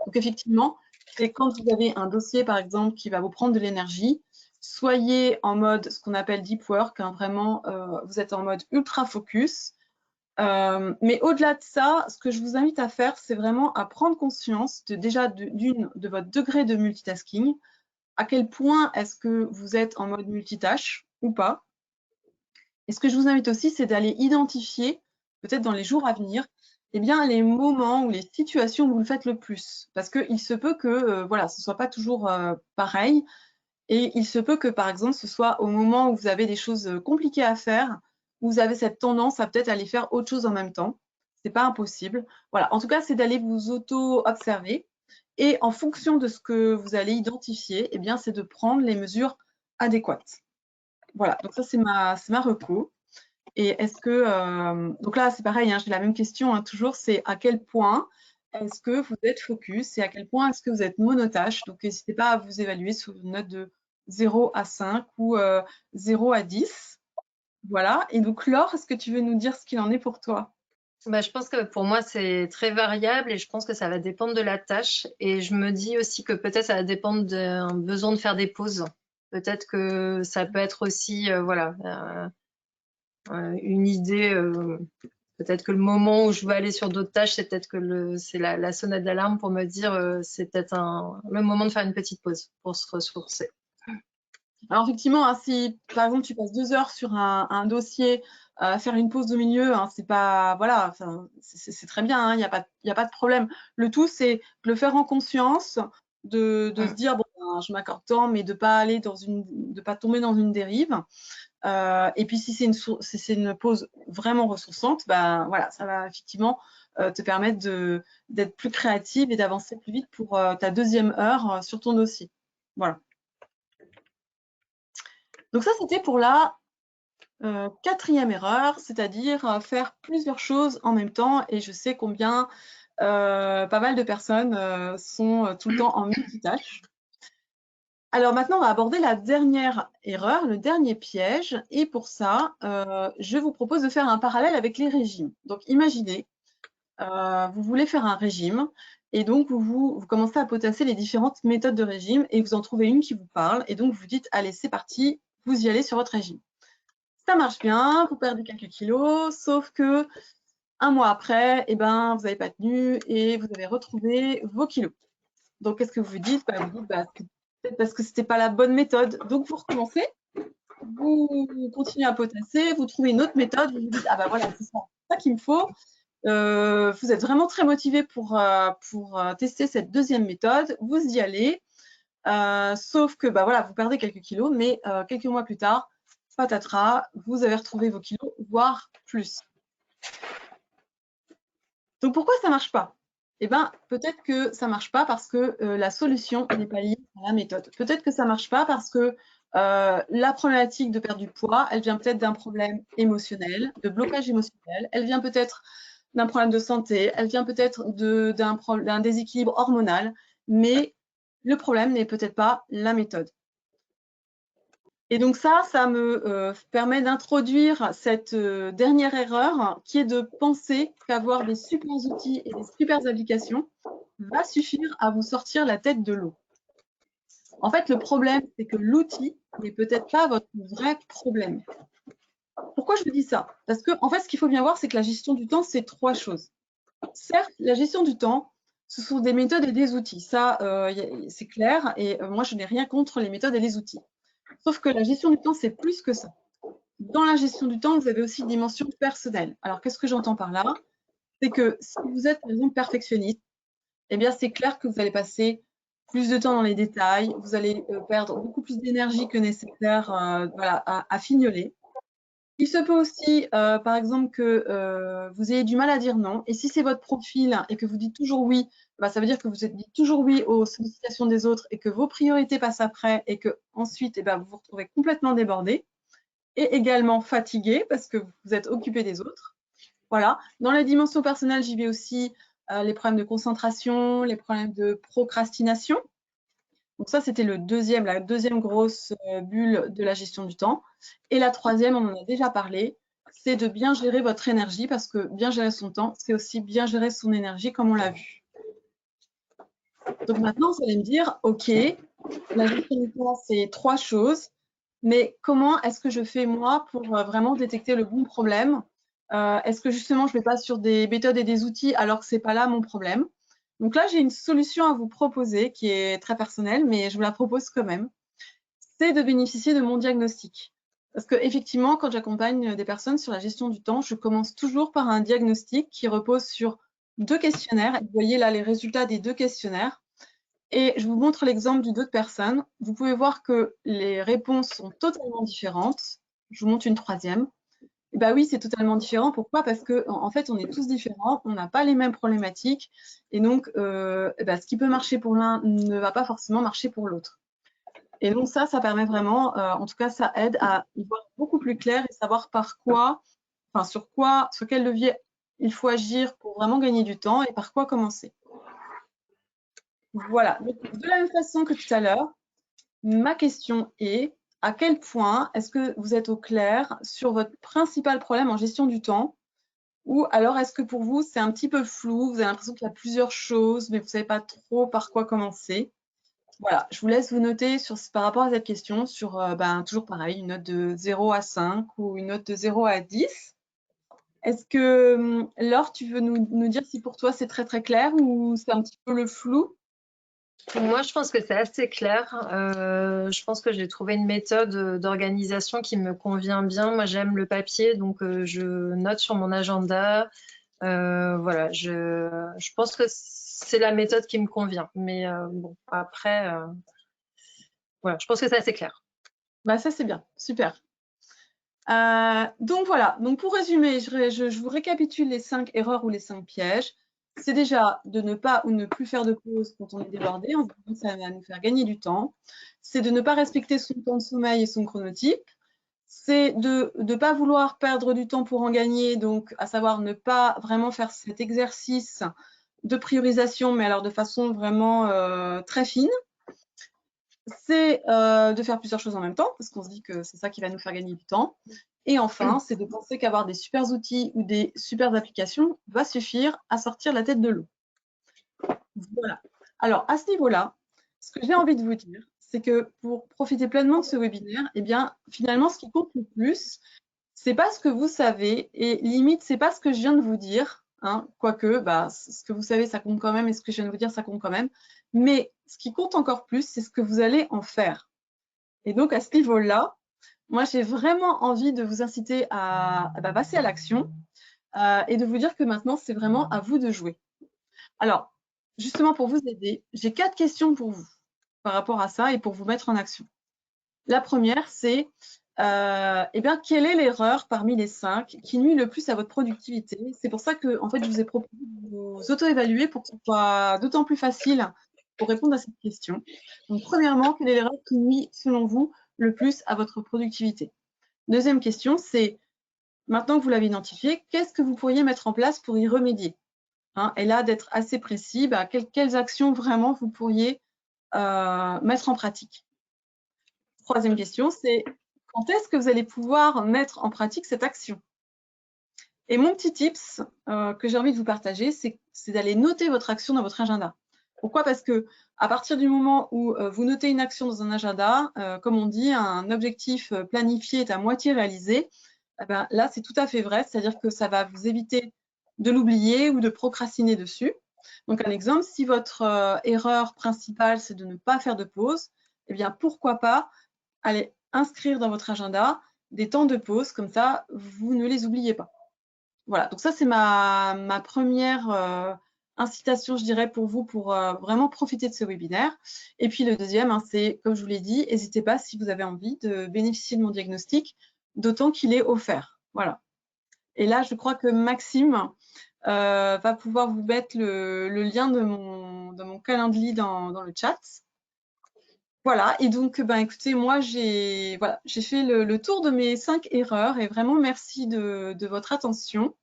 Donc, effectivement, c'est quand vous avez un dossier, par exemple, qui va vous prendre de l'énergie, soyez en mode, ce qu'on appelle deep work, hein, vraiment, vous êtes en mode ultra focus. Mais au-delà de ça, ce que je vous invite à faire, c'est vraiment à prendre conscience de votre degré de multitasking, à quel point est-ce que vous êtes en mode multitâche ou pas. Et ce que je vous invite aussi, c'est d'aller identifier, peut-être dans les jours à venir, eh bien, les moments ou les situations où vous le faites le plus. Parce qu'il se peut que voilà, ce ne soit pas toujours pareil. Et il se peut que, par exemple, ce soit au moment où vous avez des choses compliquées à faire, où vous avez cette tendance à peut-être aller faire autre chose en même temps. Ce n'est pas impossible. Voilà. En tout cas, c'est d'aller vous auto-observer. Et en fonction de ce que vous allez identifier, eh bien, c'est de prendre les mesures adéquates. Voilà. Donc ça, c'est ma reco. Et est-ce que, donc là, c'est pareil, hein, j'ai la même question hein, toujours, c'est à quel point est-ce que vous êtes focus et à quel point est-ce que vous êtes monotâche. Donc, n'hésitez pas à vous évaluer sur une note de 0 à 5 ou 0 à 10. Voilà. Et donc, Laure, est-ce que tu veux nous dire ce qu'il en est pour toi? Bah, je pense que pour moi, c'est très variable et je pense que ça va dépendre de la tâche. Et je me dis aussi que peut-être ça va dépendre d'un besoin de faire des pauses. Peut-être que ça peut être aussi, voilà, une idée. Peut-être que le moment où je veux aller sur d'autres tâches, c'est peut-être que c'est la sonnette d'alarme pour me dire c'est peut-être le moment de faire une petite pause pour se ressourcer. Alors effectivement, hein, si par exemple tu passes 2 heures sur un dossier, faire une pause au milieu, hein, c'est pas voilà, c'est très bien, il n'y a pas de problème. Le tout, c'est de le faire en conscience, de se dire bon, ben, je m'accorde temps, mais de pas tomber dans une dérive. Et puis si c'est une pause vraiment ressourçante, ben voilà, ça va effectivement te permettre d'être plus créative et d'avancer plus vite pour ta 2e heure sur ton dossier. Voilà. Donc ça, c'était pour la 4e erreur, c'est-à-dire faire plusieurs choses en même temps. Et je sais combien pas mal de personnes sont tout le temps en multitâche. Alors maintenant, on va aborder la dernière erreur, le dernier piège. Et pour ça, je vous propose de faire un parallèle avec les régimes. Donc imaginez, vous voulez faire un régime et donc vous commencez à potasser les différentes méthodes de régime et vous en trouvez une qui vous parle. Et donc vous dites, allez, c'est parti, vous y allez sur votre régime. Ça marche bien, vous perdez quelques kilos, sauf que un mois après, eh ben, vous n'avez pas tenu et vous avez retrouvé vos kilos. Donc, qu'est-ce que vous dites? Vous dites, c'est peut-être parce que ce n'était pas la bonne méthode. Donc, vous recommencez, vous continuez à potasser, vous trouvez une autre méthode, vous vous dites, ah ben voilà, c'est ça qu'il me faut. Vous êtes vraiment très motivé pour tester cette 2e méthode, vous y allez, sauf que voilà, vous perdez quelques kilos, mais quelques mois plus tard, patatras, vous avez retrouvé vos kilos, voire plus. Donc, pourquoi ça ne marche pas? Eh bien, peut-être que ça ne marche pas parce que la solution n'est pas liée à la méthode. Peut-être que ça ne marche pas parce que la problématique de perdre du poids, elle vient peut-être d'un problème émotionnel, de blocage émotionnel. Elle vient peut-être d'un problème de santé. Elle vient peut-être d'un déséquilibre hormonal. Mais le problème n'est peut-être pas la méthode. Et donc ça me permet d'introduire cette dernière erreur qui est de penser qu'avoir des super outils et des super applications va suffire à vous sortir la tête de l'eau. En fait, le problème, c'est que l'outil n'est peut-être pas votre vrai problème. Pourquoi je vous dis ça? Parce que, en fait, ce qu'il faut bien voir, c'est que la gestion du temps, c'est 3 choses. Certes, la gestion du temps, ce sont des méthodes et des outils. Ça, c'est clair. Et moi, je n'ai rien contre les méthodes et les outils. Sauf que la gestion du temps, c'est plus que ça. Dans la gestion du temps, vous avez aussi une dimension personnelle. Alors, qu'est-ce que j'entends par là? C'est que si vous êtes, par exemple, perfectionniste, eh bien, c'est clair que vous allez passer plus de temps dans les détails, vous allez perdre beaucoup plus d'énergie que nécessaire à fignoler. Il se peut aussi, par exemple, que vous ayez du mal à dire non. Et si c'est votre profil et que vous dites toujours oui, ça veut dire que vous dites toujours oui aux sollicitations des autres et que vos priorités passent après et que ensuite, vous vous retrouvez complètement débordé et également fatigué parce que vous êtes occupé des autres. Voilà. Dans la dimension personnelle, j'y vais aussi les problèmes de concentration, les problèmes de procrastination. Donc ça, c'était la deuxième grosse bulle de la gestion du temps. Et la troisième, on en a déjà parlé, c'est de bien gérer votre énergie, parce que bien gérer son temps, c'est aussi bien gérer son énergie, comme on l'a vu. Donc maintenant, vous allez me dire, OK, la gestion du temps, c'est 3 choses, mais comment est-ce que je fais, moi, pour vraiment détecter le bon problème? Est-ce que justement, je ne vais pas sur des méthodes et des outils alors que ce n'est pas là mon problème? Donc là, j'ai une solution à vous proposer qui est très personnelle, mais je vous la propose quand même. C'est de bénéficier de mon diagnostic. Parce qu'effectivement, quand j'accompagne des personnes sur la gestion du temps, je commence toujours par un diagnostic qui repose sur 2 questionnaires. Vous voyez là les résultats des 2 questionnaires. Et je vous montre l'exemple d'une autre personne. Vous pouvez voir que les réponses sont totalement différentes. Je vous montre une troisième. Et bah oui, c'est totalement différent. Pourquoi? Parce qu'en fait, on est tous différents, on n'a pas les mêmes problématiques. Et donc, ce qui peut marcher pour l'un ne va pas forcément marcher pour l'autre. Et donc ça permet vraiment, en tout cas, ça aide à y voir beaucoup plus clair et savoir sur quel levier il faut agir pour vraiment gagner du temps et par quoi commencer. Voilà, donc, de la même façon que tout à l'heure, ma question est, à quel point est-ce que vous êtes au clair sur votre principal problème en gestion du temps? Ou alors est-ce que pour vous, c'est un petit peu flou, vous avez l'impression qu'il y a plusieurs choses, mais vous ne savez pas trop par quoi commencer? Voilà, je vous laisse vous noter par rapport à cette question sur, toujours pareil, une note de 0 à 5 ou une note de 0 à 10. Est-ce que, Laure, tu veux nous dire si pour toi c'est très très clair ou c'est un petit peu le flou? Moi, je pense que c'est assez clair. Je pense que j'ai trouvé une méthode d'organisation qui me convient bien. Moi, j'aime le papier, donc je note sur mon agenda. Voilà, je pense que c'est la méthode qui me convient. Mais bon, après, voilà, je pense que c'est assez clair. Bah, ça, c'est bien, super. Donc voilà, donc pour résumer, je vous récapitule les 5 erreurs ou les 5 pièges. C'est déjà de ne pas ou ne plus faire de pause quand on est débordé, en se disant que ça va nous faire gagner du temps. C'est de ne pas respecter son temps de sommeil et son chronotype. C'est de ne pas vouloir perdre du temps pour en gagner, donc à savoir ne pas vraiment faire cet exercice de priorisation, mais alors de façon vraiment très fine. C'est de faire plusieurs choses en même temps, parce qu'on se dit que c'est ça qui va nous faire gagner du temps. Et enfin, c'est de penser qu'avoir des super outils ou des super applications va suffire à sortir la tête de l'eau. Voilà. Alors, à ce niveau-là, ce que j'ai envie de vous dire, c'est que pour profiter pleinement de ce webinaire, eh bien, finalement, ce qui compte le plus, c'est pas ce que vous savez et limite, c'est pas ce que je viens de vous dire, hein, quoique, ce que vous savez, ça compte quand même et ce que je viens de vous dire, ça compte quand même. Mais ce qui compte encore plus, c'est ce que vous allez en faire. Et donc, à ce niveau-là, moi, j'ai vraiment envie de vous inciter à passer à l'action et de vous dire que maintenant, c'est vraiment à vous de jouer. Alors, justement, pour vous aider, j'ai 4 questions pour vous par rapport à ça et pour vous mettre en action. La première, c'est quelle est l'erreur parmi les 5 qui nuit le plus à votre productivité? C'est pour ça que en fait, je vous ai proposé de vous auto-évaluer pour que ce soit d'autant plus facile pour répondre à cette question. Donc, premièrement, quelle est l'erreur qui nuit, selon vous, le plus à votre productivité? Deuxième question, c'est, maintenant que vous l'avez identifié, qu'est-ce que vous pourriez mettre en place pour y remédier? Et là, d'être assez précis, quelles actions vraiment vous pourriez mettre en pratique? Troisième question, c'est quand est-ce que vous allez pouvoir mettre en pratique cette action? Et mon petit tips que j'ai envie de vous partager, c'est d'aller noter votre action dans votre agenda. Pourquoi? Parce que à partir du moment où vous notez une action dans un agenda, comme on dit, un objectif planifié est à moitié réalisé, là, c'est tout à fait vrai, c'est-à-dire que ça va vous éviter de l'oublier ou de procrastiner dessus. Donc, un exemple, si votre erreur principale, c'est de ne pas faire de pause, eh bien, pourquoi pas aller inscrire dans votre agenda des temps de pause, comme ça, vous ne les oubliez pas. Voilà, donc ça, c'est ma première incitation, je dirais, pour vous, pour vraiment profiter de ce webinaire. Et puis, le deuxième, c'est, comme je vous l'ai dit, n'hésitez pas, si vous avez envie, de bénéficier de mon diagnostic, d'autant qu'il est offert. Voilà. Et là, je crois que Maxime va pouvoir vous mettre le lien de mon calendrier dans le chat. Voilà, et donc, écoutez, moi, j'ai fait le tour de mes 5 erreurs et vraiment merci de votre attention.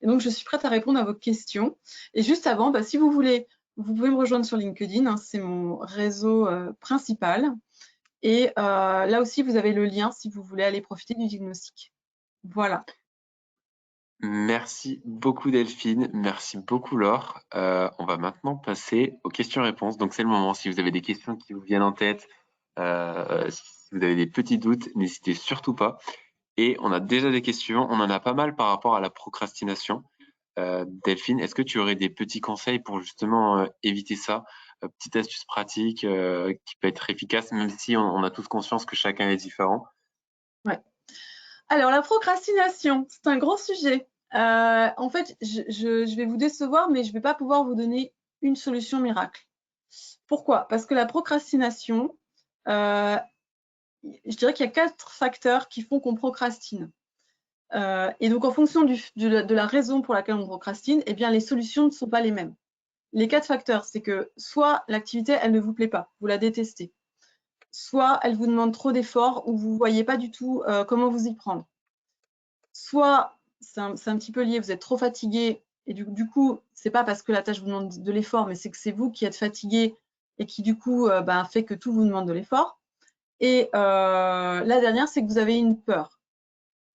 Et donc, je suis prête à répondre à vos questions. Et juste avant, si vous voulez vous pouvez me rejoindre sur LinkedIn, hein, c'est mon réseau principal. Et là aussi, vous avez le lien si vous voulez aller profiter du diagnostic. Voilà. Merci beaucoup Delphine, merci beaucoup Laure. On va maintenant passer aux questions-réponses. Donc c'est le moment, si vous avez des questions qui vous viennent en tête, si vous avez des petits doutes, n'hésitez surtout pas. Et on a déjà des questions, on en a pas mal par rapport à la procrastination. Delphine, est-ce que tu aurais des petits conseils pour justement éviter ça? Petite astuce pratique qui peut être efficace, même si on a tous conscience que chacun est différent. Ouais. Alors, la procrastination, c'est un grand sujet. En fait, je vais vous décevoir, mais je ne vais pas pouvoir vous donner une solution miracle. Pourquoi? Parce que la procrastination, je dirais qu'il y a 4 facteurs qui font qu'on procrastine. Et donc, en fonction de la raison pour laquelle on procrastine, eh bien, les solutions ne sont pas les mêmes. Les 4 facteurs, c'est que soit l'activité, elle ne vous plaît pas, vous la détestez, soit elle vous demande trop d'efforts ou vous ne voyez pas du tout comment vous y prendre. Soit, c'est un petit peu lié, vous êtes trop fatigué et du coup, c'est pas parce que la tâche vous demande de l'effort, mais c'est que c'est vous qui êtes fatigué et qui du coup fait que tout vous demande de l'effort. Et la dernière, c'est que vous avez une peur.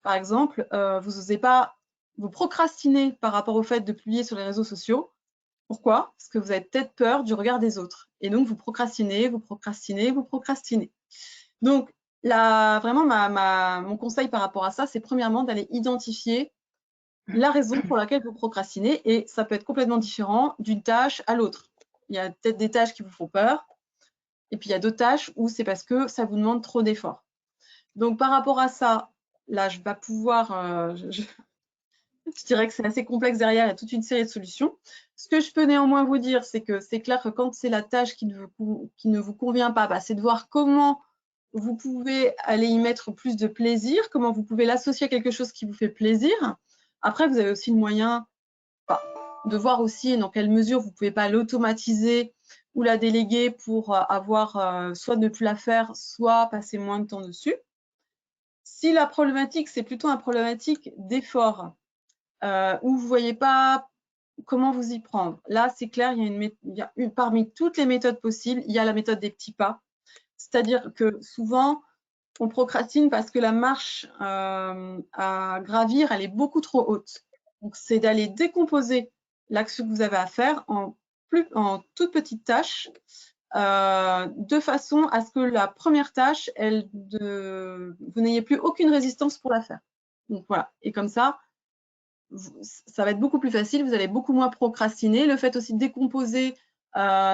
Par exemple, vous n'osez pas, vous procrastinez par rapport au fait de publier sur les réseaux sociaux. Pourquoi? Parce que vous avez peut-être peur du regard des autres. Et donc, vous procrastinez, vous procrastinez, vous procrastinez. Donc, vraiment, mon conseil par rapport à ça, c'est premièrement d'aller identifier la raison pour laquelle vous procrastinez. Et ça peut être complètement différent d'une tâche à l'autre. Il y a peut-être des tâches qui vous font peur. Et puis, il y a d'autres tâches où c'est parce que ça vous demande trop d'efforts. Donc, par rapport à ça, là, je vais pouvoir... je dirais que c'est assez complexe derrière, il y a toute une série de solutions. Ce que je peux néanmoins vous dire, c'est que c'est clair que quand c'est la tâche qui ne vous convient pas, c'est de voir comment vous pouvez aller y mettre plus de plaisir, comment vous pouvez l'associer à quelque chose qui vous fait plaisir. Après, vous avez aussi le moyen de voir aussi dans quelle mesure vous ne pouvez pas l'automatiser ou la déléguer pour avoir soit ne plus la faire, soit passer moins de temps dessus. Si la problématique, c'est plutôt une problématique d'effort, où vous ne voyez pas comment vous y prendre. Là, c'est clair, parmi toutes les méthodes possibles, il y a la méthode des petits pas. C'est-à-dire que souvent, on procrastine parce que la marche à gravir, elle est beaucoup trop haute. Donc, c'est d'aller décomposer l'action que vous avez à faire en toutes petites tâches, de façon à ce que la première tâche, vous n'ayez plus aucune résistance pour la faire. Donc voilà, et comme ça va être beaucoup plus facile, vous allez beaucoup moins procrastiner. Le fait aussi de décomposer,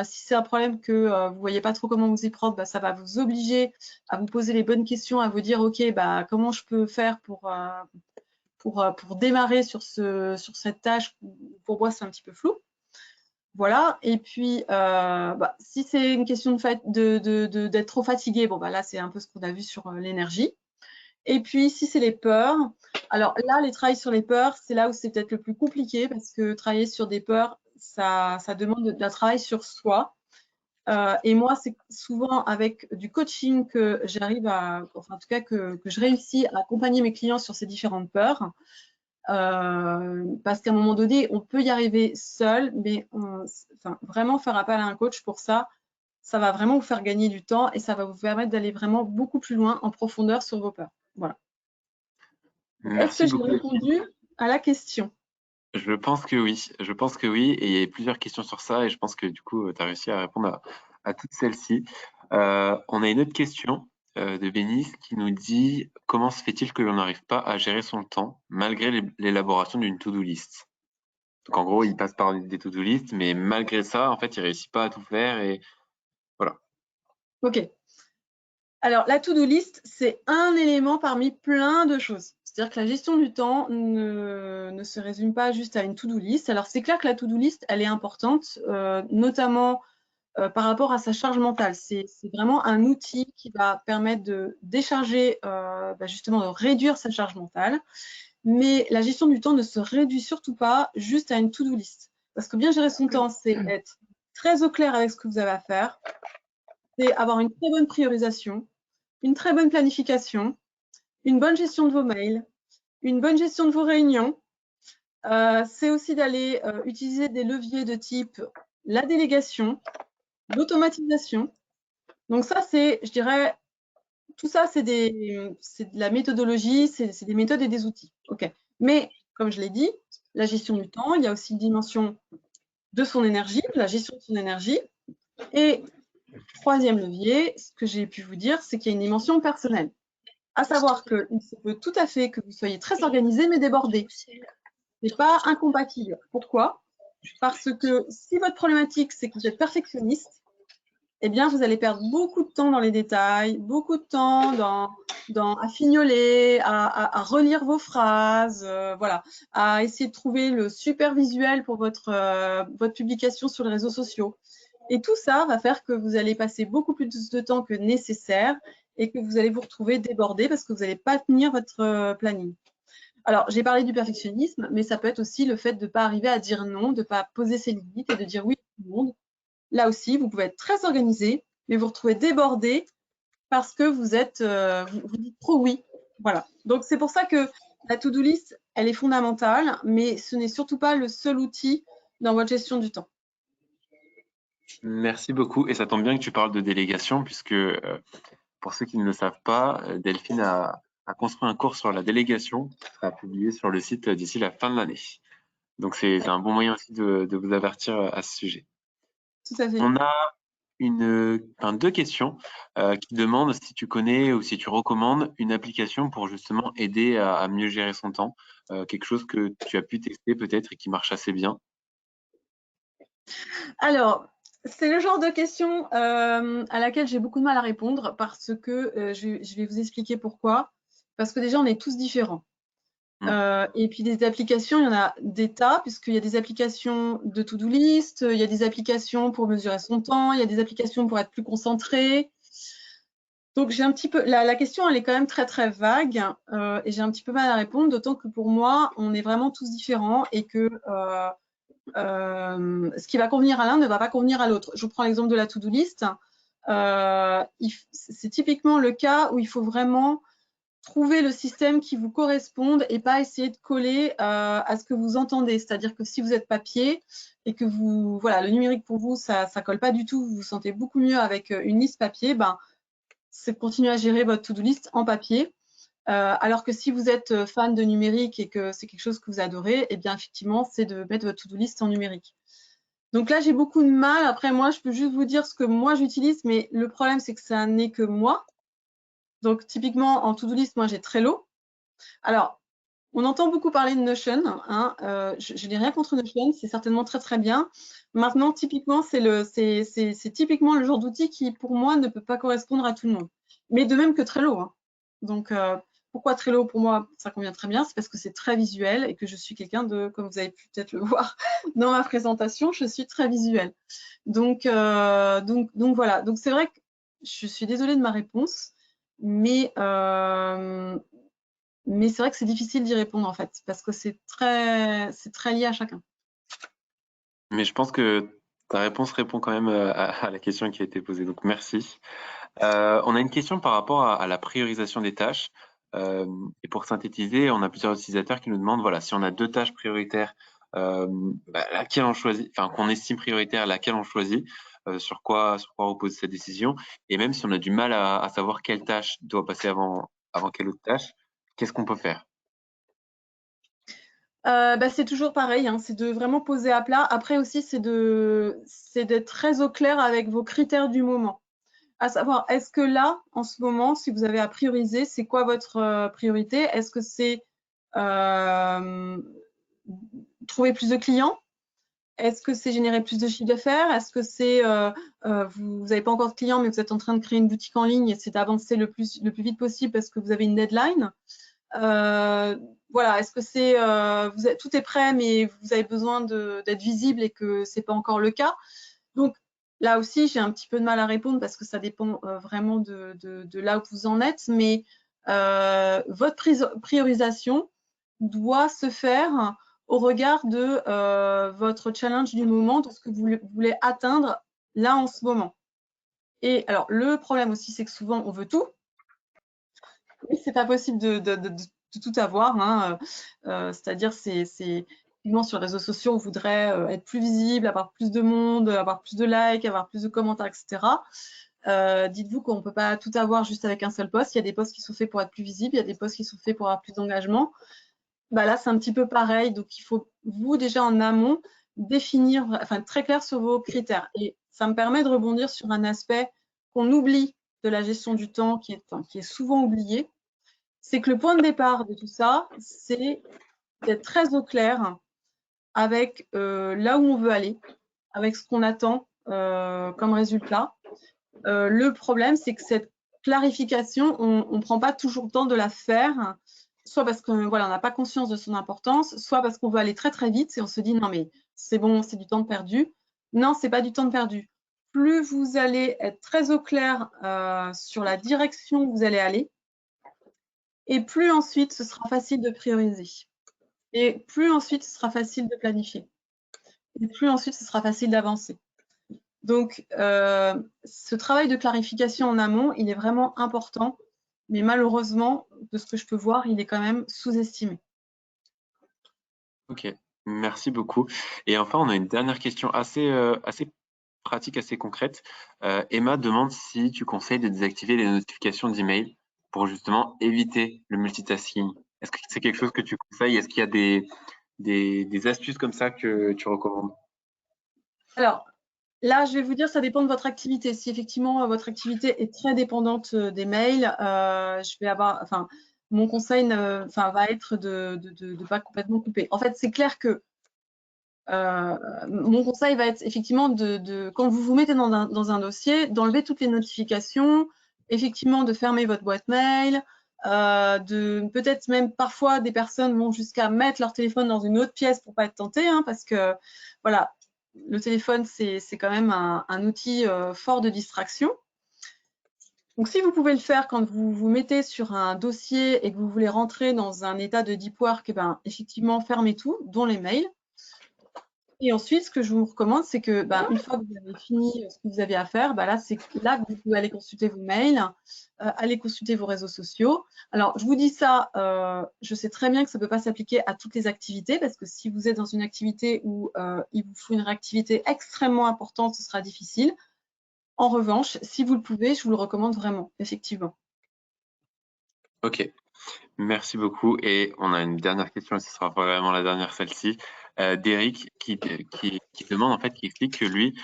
si c'est un problème que vous ne voyez pas trop comment vous y prendre, ça va vous obliger à vous poser les bonnes questions, à vous dire, OK, comment je peux faire pour démarrer sur cette tâche. Pour moi, c'est un petit peu flou. Voilà, et puis si c'est une question d'être trop fatigué, là, c'est un peu ce qu'on a vu sur l'énergie. Et puis, si c'est les peurs, alors là, les travails sur les peurs, c'est là où c'est peut-être le plus compliqué parce que travailler sur des peurs, ça demande d'un travail sur soi. Et moi, c'est souvent avec du coaching que j'arrive en tout cas, que je réussis à accompagner mes clients sur ces différentes peurs. Parce qu'à un moment donné, on peut y arriver seul, mais vraiment faire appel à un coach pour ça, ça va vraiment vous faire gagner du temps et ça va vous permettre d'aller vraiment beaucoup plus loin en profondeur sur vos peurs. Voilà. Est-ce que j'ai répondu à la question? Je pense que oui, et il y a plusieurs questions sur ça et je pense que du coup, tu as réussi à répondre à toutes celles-ci. On a une autre question de Bénice qui nous dit « Comment se fait-il que l'on n'arrive pas à gérer son temps malgré l'élaboration d'une to-do list ?» Donc en gros, il passe par des to-do list, mais malgré ça, en fait, il réussit pas à tout faire et voilà. Ok. Alors, la to-do list, c'est un élément parmi plein de choses. C'est-à-dire que la gestion du temps ne se résume pas juste à une to-do list. Alors, c'est clair que la to-do list, elle est importante, notamment par rapport à sa charge mentale. C'est vraiment un outil qui va permettre de décharger, justement, de réduire sa charge mentale. Mais la gestion du temps ne se réduit surtout pas juste à une to-do list. Parce que bien gérer son temps, c'est être très au clair avec ce que vous avez à faire, c'est avoir une très bonne priorisation, une très bonne planification, une bonne gestion de vos mails, une bonne gestion de vos réunions. C'est aussi d'aller utiliser des leviers de type la délégation, l'automatisation. Donc ça, c'est, je dirais, tout ça, c'est de la méthodologie, c'est des méthodes et des outils. OK. Mais, comme je l'ai dit, la gestion du temps, il y a aussi une dimension de son énergie, la gestion de son énergie. Et troisième levier, ce que j'ai pu vous dire, c'est qu'il y a une dimension personnelle. À savoir qu'il se peut tout à fait que vous soyez très organisé, mais débordé. Ce n'est pas incompatible. Pourquoi? Parce que si votre problématique, c'est que vous êtes perfectionniste, eh bien, vous allez perdre beaucoup de temps dans les détails, beaucoup de temps à fignoler, à relire vos phrases, voilà, à essayer de trouver le super visuel pour votre publication sur les réseaux sociaux. Et tout ça va faire que vous allez passer beaucoup plus de temps que nécessaire et que vous allez vous retrouver débordé parce que vous n'allez pas tenir votre planning. Alors, j'ai parlé du perfectionnisme, mais ça peut être aussi le fait de ne pas arriver à dire non, de ne pas poser ses limites et de dire oui à tout le monde. Là aussi, vous pouvez être très organisé, mais vous retrouvez débordé parce que vous dites trop oui. Voilà. Donc, c'est pour ça que la to-do list, elle est fondamentale, mais ce n'est surtout pas le seul outil dans votre gestion du temps. Merci beaucoup. Et ça tombe bien que tu parles de délégation, puisque pour ceux qui ne le savent pas, Delphine a construit un cours sur la délégation qui sera publié sur le site d'ici la fin de l'année. Donc, c'est un bon moyen aussi de vous avertir à ce sujet. Tout à fait. On a deux questions qui demandent si tu connais ou si tu recommandes une application pour justement aider à mieux gérer son temps, quelque chose que tu as pu tester peut-être et qui marche assez bien. Alors, c'est le genre de question à laquelle j'ai beaucoup de mal à répondre parce que je vais vous expliquer pourquoi. Parce que déjà, on est tous différents. Et puis des applications, il y en a des tas, puisqu'il y a des applications de to-do list, il y a des applications pour mesurer son temps, il y a des applications pour être plus concentré. Donc j'ai un petit peu, la question elle est quand même très très vague et j'ai un petit peu mal à répondre, d'autant que pour moi, on est vraiment tous différents et que ce qui va convenir à l'un ne va pas convenir à l'autre. Je vous prends l'exemple de la to-do list. C'est typiquement le cas où il faut vraiment trouver le système qui vous corresponde et pas essayer de coller à ce que vous entendez. C'est-à-dire que si vous êtes papier et que voilà, le numérique pour vous, ça colle pas du tout, vous vous sentez beaucoup mieux avec une liste papier, ben, c'est de continuer à gérer votre to-do list en papier. Alors que si vous êtes fan de numérique et que c'est quelque chose que vous adorez, eh bien effectivement, c'est de mettre votre to-do list en numérique. Donc là, j'ai beaucoup de mal. Après, moi, je peux juste vous dire ce que moi j'utilise, mais le problème, c'est que ça n'est que moi. Donc, typiquement, en to-do list, moi, j'ai Trello. Alors, on entend beaucoup parler de Notion. Hein, je n'ai rien contre Notion, c'est certainement très, très bien. Maintenant, typiquement, c'est typiquement le genre d'outil qui, pour moi, ne peut pas correspondre à tout le monde. Mais de même que Trello. Hein. Donc, pourquoi Trello, pour moi, ça convient très bien, c'est parce que c'est très visuel et que je suis quelqu'un de, comme vous avez pu peut-être le voir dans ma présentation, je suis très visuelle. Donc voilà. Donc, c'est vrai que je suis désolée de ma réponse, mais c'est vrai que c'est difficile d'y répondre en fait, parce que c'est très lié à chacun. Mais je pense que ta réponse répond quand même à la question qui a été posée, donc merci. On a une question par rapport à la priorisation des tâches. Et pour synthétiser, on a plusieurs utilisateurs qui nous demandent, voilà, si on a deux tâches prioritaires, laquelle on choisit, enfin qu'on estime prioritaire, laquelle on choisit, sur quoi repose cette décision, et même si on a du mal à savoir quelle tâche doit passer avant quelle autre tâche, qu'est-ce qu'on peut faire? C'est toujours pareil, hein, c'est de vraiment poser à plat. Après aussi, c'est d'être très au clair avec vos critères du moment. À savoir, est-ce que là, en ce moment, si vous avez à prioriser, c'est quoi votre priorité? Est-ce que c'est trouver plus de clients? Est-ce que c'est générer plus de chiffre d'affaires? Est-ce que c'est vous n'avez pas encore de clients, mais vous êtes en train de créer une boutique en ligne et c'est d'avancer le plus vite possible parce que vous avez une deadline? Voilà, est-ce que c'est tout est prêt, mais vous avez besoin d'être visible et que c'est pas encore le cas? Donc là aussi, j'ai un petit peu de mal à répondre parce que ça dépend vraiment de là où vous en êtes, mais votre priorisation doit se faire au regard de votre challenge du moment, de ce que vous voulez atteindre là en ce moment. Et alors, le problème aussi, c'est que souvent, on veut tout. Oui, c'est pas possible de tout avoir. Hein. C'est-à-dire, effectivement, sur les réseaux sociaux, on voudrait être plus visible, avoir plus de monde, avoir plus de likes, avoir plus de commentaires, etc. Dites-vous qu'on ne peut pas tout avoir juste avec un seul post. Il y a des posts qui sont faits pour être plus visibles, il y a des posts qui sont faits pour avoir plus d'engagement. Bah là, c'est un petit peu pareil. Donc, il faut, vous, déjà en amont, définir, enfin, très clair sur vos critères. Et ça me permet de rebondir sur un aspect qu'on oublie de la gestion du temps, qui est souvent oublié. C'est que le point de départ de tout ça, c'est d'être très au clair avec là où on veut aller, avec ce qu'on attend comme résultat. Le problème, c'est que cette clarification, on ne prend pas toujours le temps de la faire, soit parce qu'on voilà, n'a pas conscience de son importance, soit parce qu'on veut aller très très vite et on se dit non mais c'est bon, c'est du temps de perdu. Non, c'est pas du temps de perdu. Plus vous allez être très au clair sur la direction où vous allez aller, et plus ensuite ce sera facile de prioriser. Et plus ensuite ce sera facile de planifier. Et plus ensuite ce sera facile d'avancer. Donc, ce travail de clarification en amont, il est vraiment important, mais malheureusement, de ce que je peux voir, il est quand même sous-estimé. Ok, merci beaucoup. Et enfin, on a une dernière question assez pratique, assez concrète. Emma demande si tu conseilles de désactiver les notifications d'email pour justement éviter le multitasking. Est-ce que c'est quelque chose que tu conseilles? Est-ce qu'il y a des astuces comme ça que tu recommandes? Alors, là, je vais vous dire, ça dépend de votre activité. Si effectivement votre activité est très dépendante des mails, je vais avoir, enfin, mon conseil va être de ne pas complètement couper. En fait, c'est clair que mon conseil va être effectivement quand vous vous mettez dans un dossier, d'enlever toutes les notifications, effectivement de fermer votre boîte mail, de peut-être même parfois des personnes vont jusqu'à mettre leur téléphone dans une autre pièce pour pas être tentées, hein, parce que voilà, le téléphone c'est quand même un outil fort de distraction. Donc si vous pouvez le faire quand vous vous mettez sur un dossier et que vous voulez rentrer dans un état de deep work, eh ben, effectivement fermez tout, dont les mails. Et ensuite, ce que je vous recommande, c'est que une fois que vous avez fini ce que vous avez à faire, là, c'est là que vous pouvez aller consulter vos mails, aller consulter vos réseaux sociaux. Alors, je vous dis ça, je sais très bien que ça ne peut pas s'appliquer à toutes les activités, parce que si vous êtes dans une activité où il vous faut une réactivité extrêmement importante, ce sera difficile. En revanche, si vous le pouvez, je vous le recommande vraiment, effectivement. Ok, merci beaucoup. Et on a une dernière question, et ce sera vraiment la dernière, celle-ci, d'Eric, qui demande, en fait, qui explique que lui,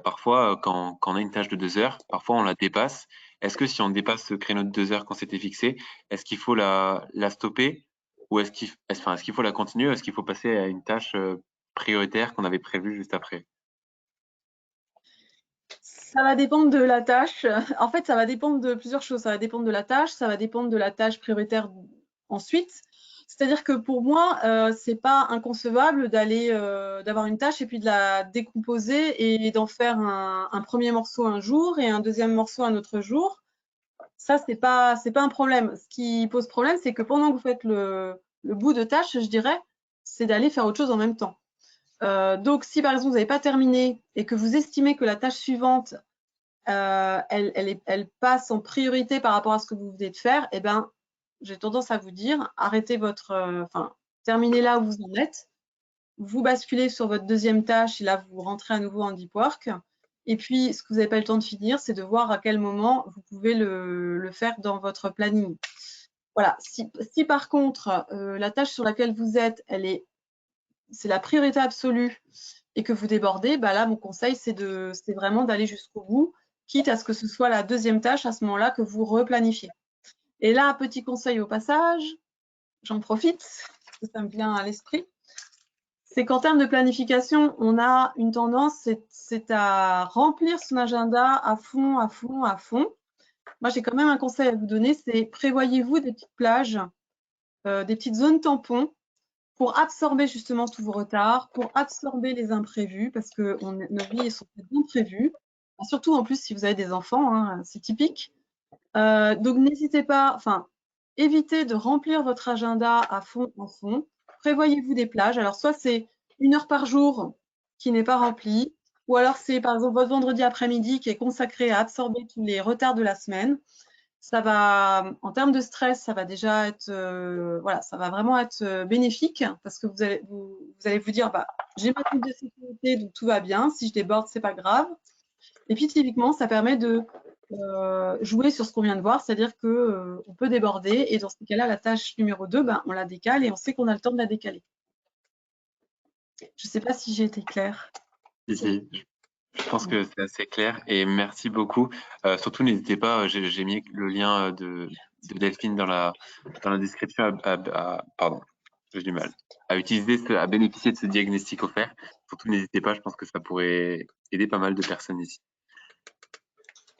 parfois, quand on a une tâche de 2 heures, parfois on la dépasse. Est-ce que si on dépasse ce créneau de 2 heures qu'on s'était fixé, est-ce qu'il faut la stopper ou est-ce qu'il faut la continuer ou est-ce qu'il faut passer à une tâche prioritaire qu'on avait prévue juste après? Ça va dépendre de la tâche. En fait, ça va dépendre de plusieurs choses. Ça va dépendre de la tâche, ça va dépendre de la tâche prioritaire ensuite. C'est-à-dire que pour moi, c'est pas inconcevable d'avoir une tâche et puis de la décomposer et d'en faire un premier morceau un jour et un deuxième morceau un autre jour. Ça, c'est pas un problème. Ce qui pose problème, c'est que pendant que vous faites le bout de tâche, je dirais, c'est d'aller faire autre chose en même temps. Donc, si par exemple vous n'avez pas terminé et que vous estimez que la tâche suivante, elle passe en priorité par rapport à ce que vous venez de faire, eh ben, j'ai tendance à vous dire, arrêtez terminez là où vous en êtes, vous basculez sur votre deuxième tâche et là, vous rentrez à nouveau en deep work. Et puis, ce que vous n'avez pas eu le temps de finir, c'est de voir à quel moment vous pouvez le faire dans votre planning. Voilà. Si par contre, la tâche sur laquelle vous êtes, c'est la priorité absolue et que vous débordez, là, mon conseil, c'est vraiment d'aller jusqu'au bout, quitte à ce que ce soit la deuxième tâche à ce moment-là que vous replanifiez. Et là, un petit conseil au passage, j'en profite, parce que ça me vient à l'esprit, c'est qu'en termes de planification, on a une tendance, c'est à remplir son agenda à fond, à fond, à fond. Moi, j'ai quand même un conseil à vous donner, c'est prévoyez-vous des petites plages, des petites zones tampons pour absorber justement tous vos retards, pour absorber les imprévus, parce que nos vies sont imprévues, surtout en plus si vous avez des enfants, hein, c'est typique. Donc n'hésitez pas, évitez de remplir votre agenda à fond en fond. Prévoyez-vous des plages. Alors soit c'est 1 heure par jour qui n'est pas remplie, ou alors c'est par exemple votre vendredi après-midi qui est consacré à absorber tous les retards de la semaine. Ça va, en termes de stress, ça va déjà être, voilà, ça va vraiment être bénéfique parce que vous allez vous dire, bah, j'ai ma bulle de sécurité, donc tout va bien. Si je déborde, c'est pas grave. Et puis typiquement, ça permet de jouer sur ce qu'on vient de voir, c'est-à-dire que on peut déborder et dans ce cas-là, la tâche numéro 2, ben, on la décale et on sait qu'on a le temps de la décaler. Je ne sais pas si j'ai été claire. Si. Je pense que c'est assez clair et merci beaucoup. Surtout, n'hésitez pas, j'ai mis le lien de Delphine dans la description pardon, j'ai du mal, à utiliser, à bénéficier de ce diagnostic offert. Surtout, n'hésitez pas, je pense que ça pourrait aider pas mal de personnes ici.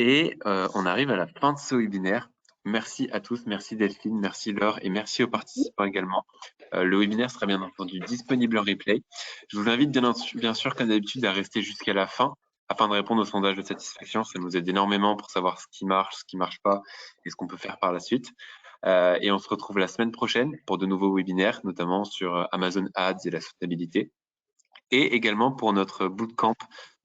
Et on arrive à la fin de ce webinaire. Merci à tous, merci Delphine, merci Laure et merci aux participants également. Le webinaire sera bien entendu disponible en replay. Je vous invite bien sûr, comme d'habitude, à rester jusqu'à la fin afin de répondre au sondage de satisfaction. Ça nous aide énormément pour savoir ce qui marche pas et ce qu'on peut faire par la suite. Et on se retrouve la semaine prochaine pour de nouveaux webinaires, notamment sur Amazon Ads et la soutenabilité. Et également pour notre bootcamp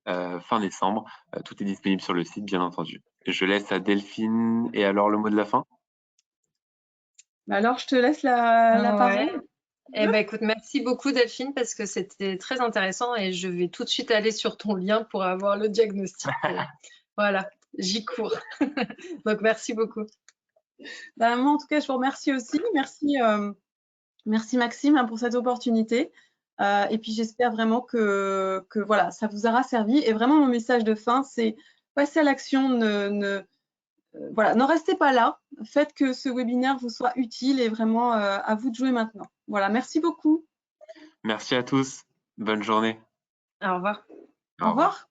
fin décembre. Tout est disponible sur le site, bien entendu. Je laisse à Delphine et alors le mot de la fin. Alors, je te laisse la parole. Eh ben, écoute, merci beaucoup Delphine parce que c'était très intéressant et je vais tout de suite aller sur ton lien pour avoir le diagnostic. Voilà, j'y cours. Donc, merci beaucoup. Ben, moi, en tout cas, je vous remercie aussi. Merci Maxime pour cette opportunité. Et puis, j'espère vraiment que voilà, ça vous aura servi. Et vraiment, mon message de fin, c'est passer à l'action. Voilà, n'en restez pas là. Faites que ce webinaire vous soit utile et vraiment à vous de jouer maintenant. Voilà, merci beaucoup. Merci à tous. Bonne journée. Au revoir. Au revoir.